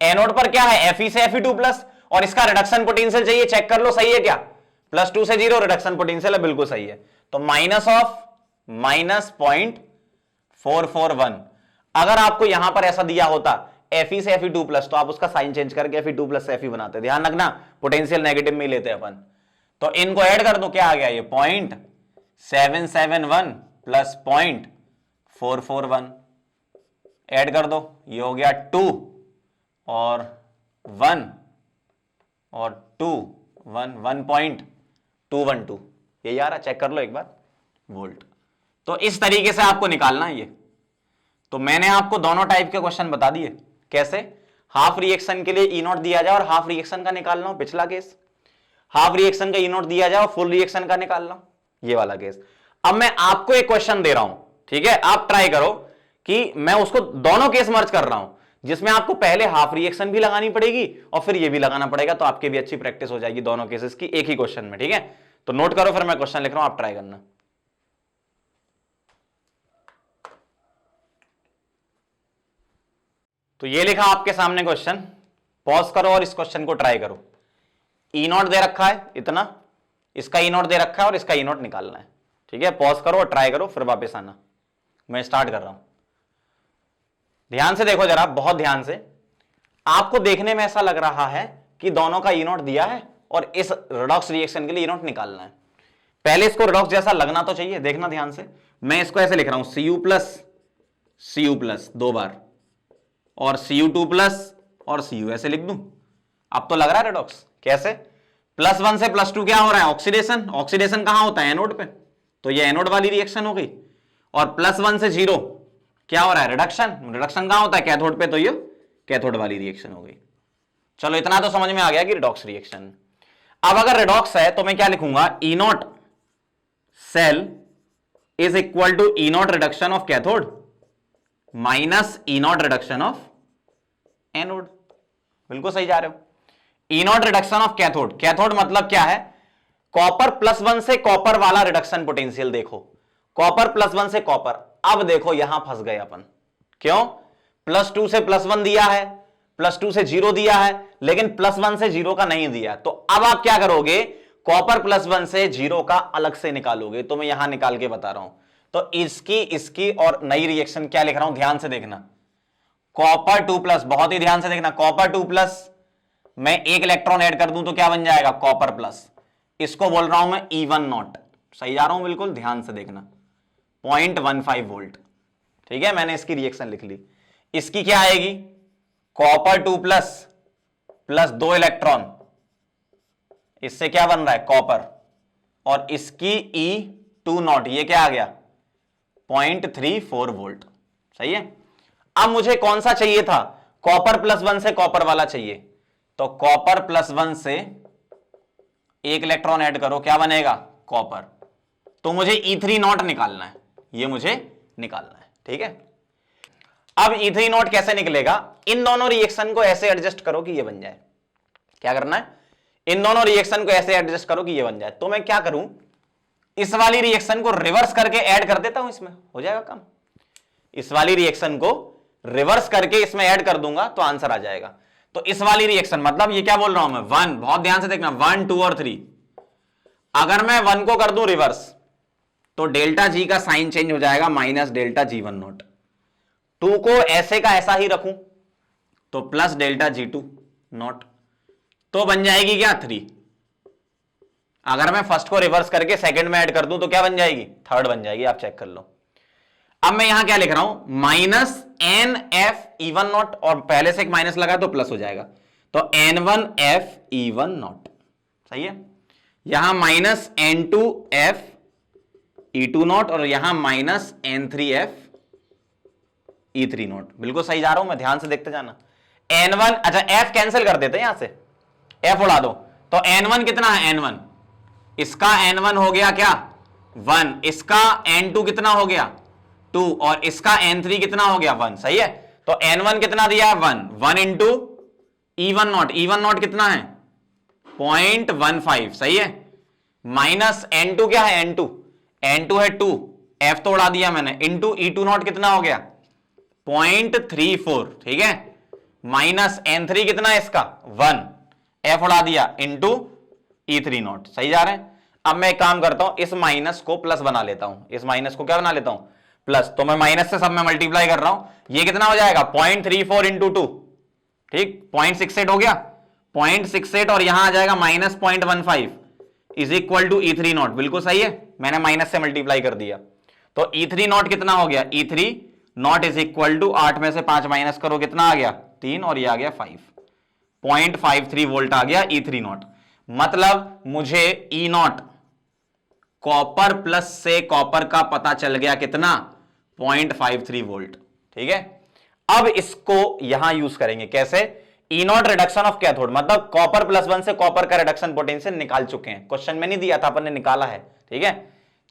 Anode पर क्या है, Fe से Fe2+, और इसका रिडक्शन पोटेंशियल चाहिए, चेक कर लो सही है क्या, +2 से 0 रिडक्शन पोटेंशियल है, बिल्कुल सही है। तो माइनस ऑफ -0.441। अगर आपको यहां पर ऐसा दिया होता Fe से Fe2+, तो आप उसका साइन चेंज करके Fe2+ से Fe बनाते, ध्यान रखना पोटेंशियल नेगेटिव में ही लेते अपन। तो इनको ऐड कर दो, क्या आ गया ये 0.771 प्लस 0.441, ऐड कर दो, ये हो गया 2 और 1 और 2 1.212, ये आ रहा, चेक कर लो एक बार, वोल्ट। तो इस तरीके से आपको निकालना है ये। तो मैंने आपको दोनों टाइप के क्वेश्चन बता दिए, कैसे हाफ रिएक्शन के लिए ई नॉट दिया जाए और हाफ रिएक्शन का निकालना हो, पिछला केस, हाफ रिएक्शन का ई नॉट दिया जाए और फुल रिएक्शन का निकालना, ये वाला केस। अब मैं आपको एक क्वेश्चन दे रहा हूं, ठीक है, आप ट्राई करो कि मैं उसको दोनों केस मर्ज कर रहा हूं, जिसमें आपको पहले हाफ रिएक्शन भी लगानी पड़ेगी और फिर ये भी लगाना पड़ेगा, तो आपकी भी अच्छी प्रैक्टिस हो जाएगी दोनों केसेस की एक ही क्वेश्चन में, ठीक है। तो नोट करो, फिर मैं क्वेश्चन लिख रहा हूं, आप ट्राई करना। तो ये लिखा आपके सामने क्वेश्चन, पॉज करो और इस क्वेश्चन को ट्राई करो। ई नॉट दे रखा है इतना, इसका ई नॉट दे रखा है और इसका ई नॉट निकालना है, ठीक है। पॉज करो और ट्राई करो, फिर वापस आना। मैं स्टार्ट कर रहा हूं, ध्यान से देखो जरा, बहुत ध्यान से। आपको देखने में ऐसा लग रहा है कि दोनों का ई नॉट दिया है और इस रिडॉक्स रिएक्शन के लिए ई नॉट निकालना है। पहले इसको रिडॉक्स जैसा लगना तो चाहिए, देखना ध्यान से। मैं इसको ऐसे लिख रहा हूं, Cu+, दो बार, और Cu2+ और Cu ऐसे लिख दूं। अब तो लग रहा है रिडॉक्स, कैसे, +1 से +2 क्या हो रहा है, ऑक्सीडेशन। ऑक्सीडेशन कहां होता है, एनोड पे, तो ये एनोड वाली रिएक्शन हो गई। और +1 से 0 क्या हो रहा है, रिडक्शन। रिडक्शन कहां होता है, कैथोड पे, तो ये कैथोड वाली रिएक्शन हो गई। चलो इतना तो समझ में आ गया कि रिडॉक्स रिएक्शन। अब अगर रिडॉक्स है तो मैं क्या लिखूंगा, E naught cell is equal to E naught reduction of cathode minus E naught reduction of anode. बिल्कुल सही जा रहे हो। E naught reduction of cathode, cathode मतलब क्या है, कॉपर +1 से कॉपर वाला रिडक्शन पोटेंशियल। देखो कॉपर +1 से कॉपर, अब देखो यहां फंस गए अपन, क्यों, +2 से +1 दिया है, +2 से 0 दिया है, लेकिन +1 से 0 का नहीं दिया। तो अब आप क्या करोगे, कॉपर +1 से 0 का अलग से निकालोगे। तो मैं यहां निकाल के बता रहा हूं। तो इसकी और नई रिएक्शन क्या लिख रहा हूं, ध्यान से देखना, कॉपर 2+, बहुत ही ध्यान से देखना, कॉपर 2+, मैं एक इलेक्ट्रॉन ऐड कर दूं तो क्या बन जाएगा, कॉपर प्लस। इसको बोल रहा हूं मैं E1 नॉट, सही जा रहा हूं बिल्कुल, ध्यान से देखना, 0.15 वोल्ट, ठीक है। मैंने इसकी रिएक्शन लिख ली। इसकी क्या आएगी, कॉपर 2+ प्लस 2 इलेक्ट्रॉन, इससे क्या बन रहा है, कॉपर, और इसकी E2 नॉट, ये क्या आ गया, 0.34 वोल्ट, सही है। अब मुझे कौन सा चाहिए था, कॉपर +1 से कॉपर वाला चाहिए, तो कॉपर +1 से एक इलेक्ट्रॉन ऐड करो, क्या बनेगा, कॉपर। तो मुझे E3 नॉट निकालना है, ये मुझे निकालना है, ठीक है। अब E3 नॉट कैसे निकलेगा, इन दोनों रिएक्शन को ऐसे एडजस्ट करो कि ये बन जाए। क्या करना है, इन दोनों रिएक्शन को ऐसे एडजस्ट करो कि ये बन जाए। तो मैं क्या करूं, इस वाली रिएक्शन को रिवर्स करके ऐड कर देता हूं, इसमें हो जाएगा काम। इस वाली रिएक्शन को रिवर्स करके इसमें ऐड कर दूंगा तो आंसर आ जाएगा। तो इस वाली रिएक्शन मतलब ये क्या बोल रहा हूं मैं, 1, बहुत ध्यान से देखना, 1, 2 और 3। अगर मैं 1 को कर दूं रिवर्स तो डेल्टा जी का साइन चेंज हो जाएगा, -ΔG1 नॉट। 2 को ऐसे का ऐसा ही रखूं तो +ΔG2 नॉट, तो बन जाएगी क्या, 3। अगर मैं फर्स्ट को रिवर्स करके सेकंड में ऐड कर दूं तो क्या बन जाएगी, थर्ड बन जाएगी, आप चेक कर लो। अब मैं यहां क्या लिख रहा हूं, माइनस एन एफ ई1 नॉट, और पहले से एक माइनस लगा तो प्लस हो जाएगा, तो N1 एफ ई1 नॉट, सही है। यहां minus N2 F E2 not, और यहां माइनस N3 एफ ई3 नॉट। बिल्कुल सही जा रहा हूं मैं, ध्यान से देखते जाना। N1, अच्छा F कैंसिल कर देते हैं, यहां से F उड़ा दो, तो N1 कितना है, N1, इसका N1 हो गया क्या 1, इसका N2 कितना हो गया 2, और इसका N3 कितना हो गया 1, सही है। तो N1 कितना दिया है 1 into E1 not, E1 not कितना है 0.15, सही है, माइनस N2 क्या है, N2 है 2, F तो उड़ा दिया मैंने, इंटू E2 नॉट कितना हो गया 0.34, ठीक है, माइनस N3 कितना है इसका 1, F उड़ा दिया, इंटू E3 नॉट, सही जा रहे हैं। अब मैं एक काम करता हूं, इस माइनस को प्लस बना लेता हूं, इस माइनस को क्या बना लेता हूं, प्लस, तो मैं माइनस से सब में मल्टीप्लाई कर रहा हूं, ये कितना हो जाएगा 0.34 इंटू 2, ठीक, 0.68 हो गया, 0.68, और यहां आ जाएगा minus 0.15 is equal to E3 naught, बिल्कुल सही है, मैंने माइनस से मल्टीप्लाई कर दिया, तो E3 नॉट कितना हो गया, E3 naught is equal to 8 में से 5 माइनस करो, कितना आ गया 3, और ये आ गया 5, 0.53 वोल्ट आ गया E3 नॉट। मतलब मुझे E नॉट कॉपर प्लस से कॉपर का पता चल गया कितना 0.53 वोल्ट, ठीक है। अब इसको यहां यूज करेंगे कैसे, E not reduction of cathode, मतलब कॉपर +1 से कॉपर का रिडक्शन पोटेंशियल निकाल चुके हैं, क्वेश्चन में नहीं दिया था, अपन ने निकाला है, ठीक है।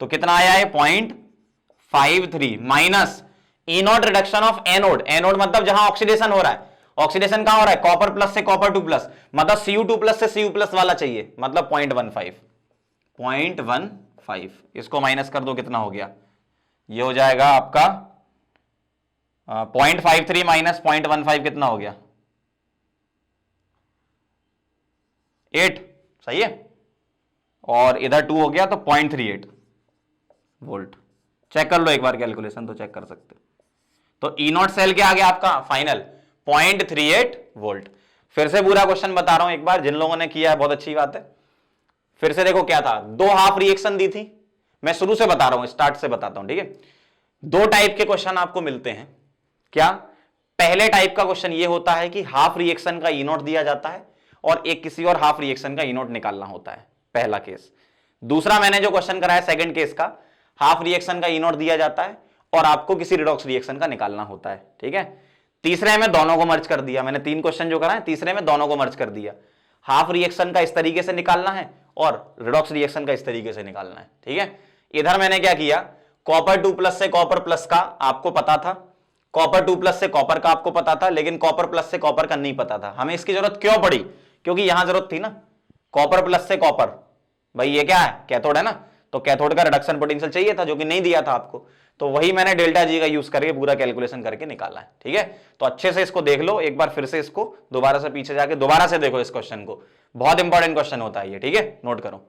तो कितना आया है 0.53 minus E not reduction of anode, anode मतलब जहां ऑक्सीडेशन हो रहा है, ऑक्सीडेशन कहां हो रहा है, कॉपर प्लस से कॉपर 2+, मतलब Cu2+ से Cu+ वाला चाहिए, मतलब 0.15, इसको माइनस कर दो, कितना हो गया, ये हो जाएगा आपका 0.53 माइनस 0.15 कितना हो गया 8, सही है, और इधर 2 हो गया तो 0.38 वोल्ट। चेक कर लो एक बार कैलकुलेशन, तो चेक कर सकते हो। तो E नॉट सेल क्या आ गया आपका फाइनल 0.38 वोल्ट। फिर से पूरा क्वेश्चन बता रहा हूं एक बार, जिन लोगों ने किया है बहुत अच्छी बात है। फिर से देखो क्या था, 2 हाफ रिएक्शन दी थी, मैं शुरू से बता रहा हूं, स्टार्ट से बताता हूं, ठीक है। 2 टाइप के क्वेश्चन आपको मिलते हैं, क्या, पहले टाइप का क्वेश्चन ये होता है कि हाफ रिएक्शन का E नॉट दिया जाता है और एक किसी और हाफ रिएक्शन का E नॉट निकालना होता है, पहला केस। दूसरा मैंने जो क्वेश्चन कराया सेकंड केस का, हाफ रिएक्शन का E नॉट दिया जाता है और आपको किसी रिडॉक्स रिएक्शन का निकालना होता है, ठीक है। तीसरे में दोनों को मर्ज कर दिया, मैंने 3 क्वेश्चन जो कराए, तीसरे में दोनों को मर्ज कर दिया, हाफ रिएक्शन का इस तरीके से निकालना है और रिडॉक्स रिएक्शन का इस तरीके से निकालना है, ठीक है। इधर मैंने क्या किया, कॉपर 2+ से कॉपर प्लस का आपको पता था, कॉपर 2+ से कॉपर का आपको पता था, लेकिन कॉपर प्लस से कॉपर का नहीं पता था। हमें इसकी जरूरत क्यों पड़ी, क्योंकि यहां जरूरत थी ना, कॉपर प्लस से कॉपर, भाई ये क्या है, कैथोड है ना, तो कैथोड का रिडक्शन पोटेंशियल चाहिए था, जो कि नहीं दिया था आपको, तो वही मैंने डेल्टा जी का यूज करके पूरा कैलकुलेशन करके निकाला है, ठीक है। तो अच्छे से इसको देख लो एक बार, फिर से इसको दोबारा से पीछे जाके दोबारा से देखो इस क्वेश्चन को, बहुत इंपॉर्टेंट क्वेश्चन होता है ये, ठीक है, नोट करो।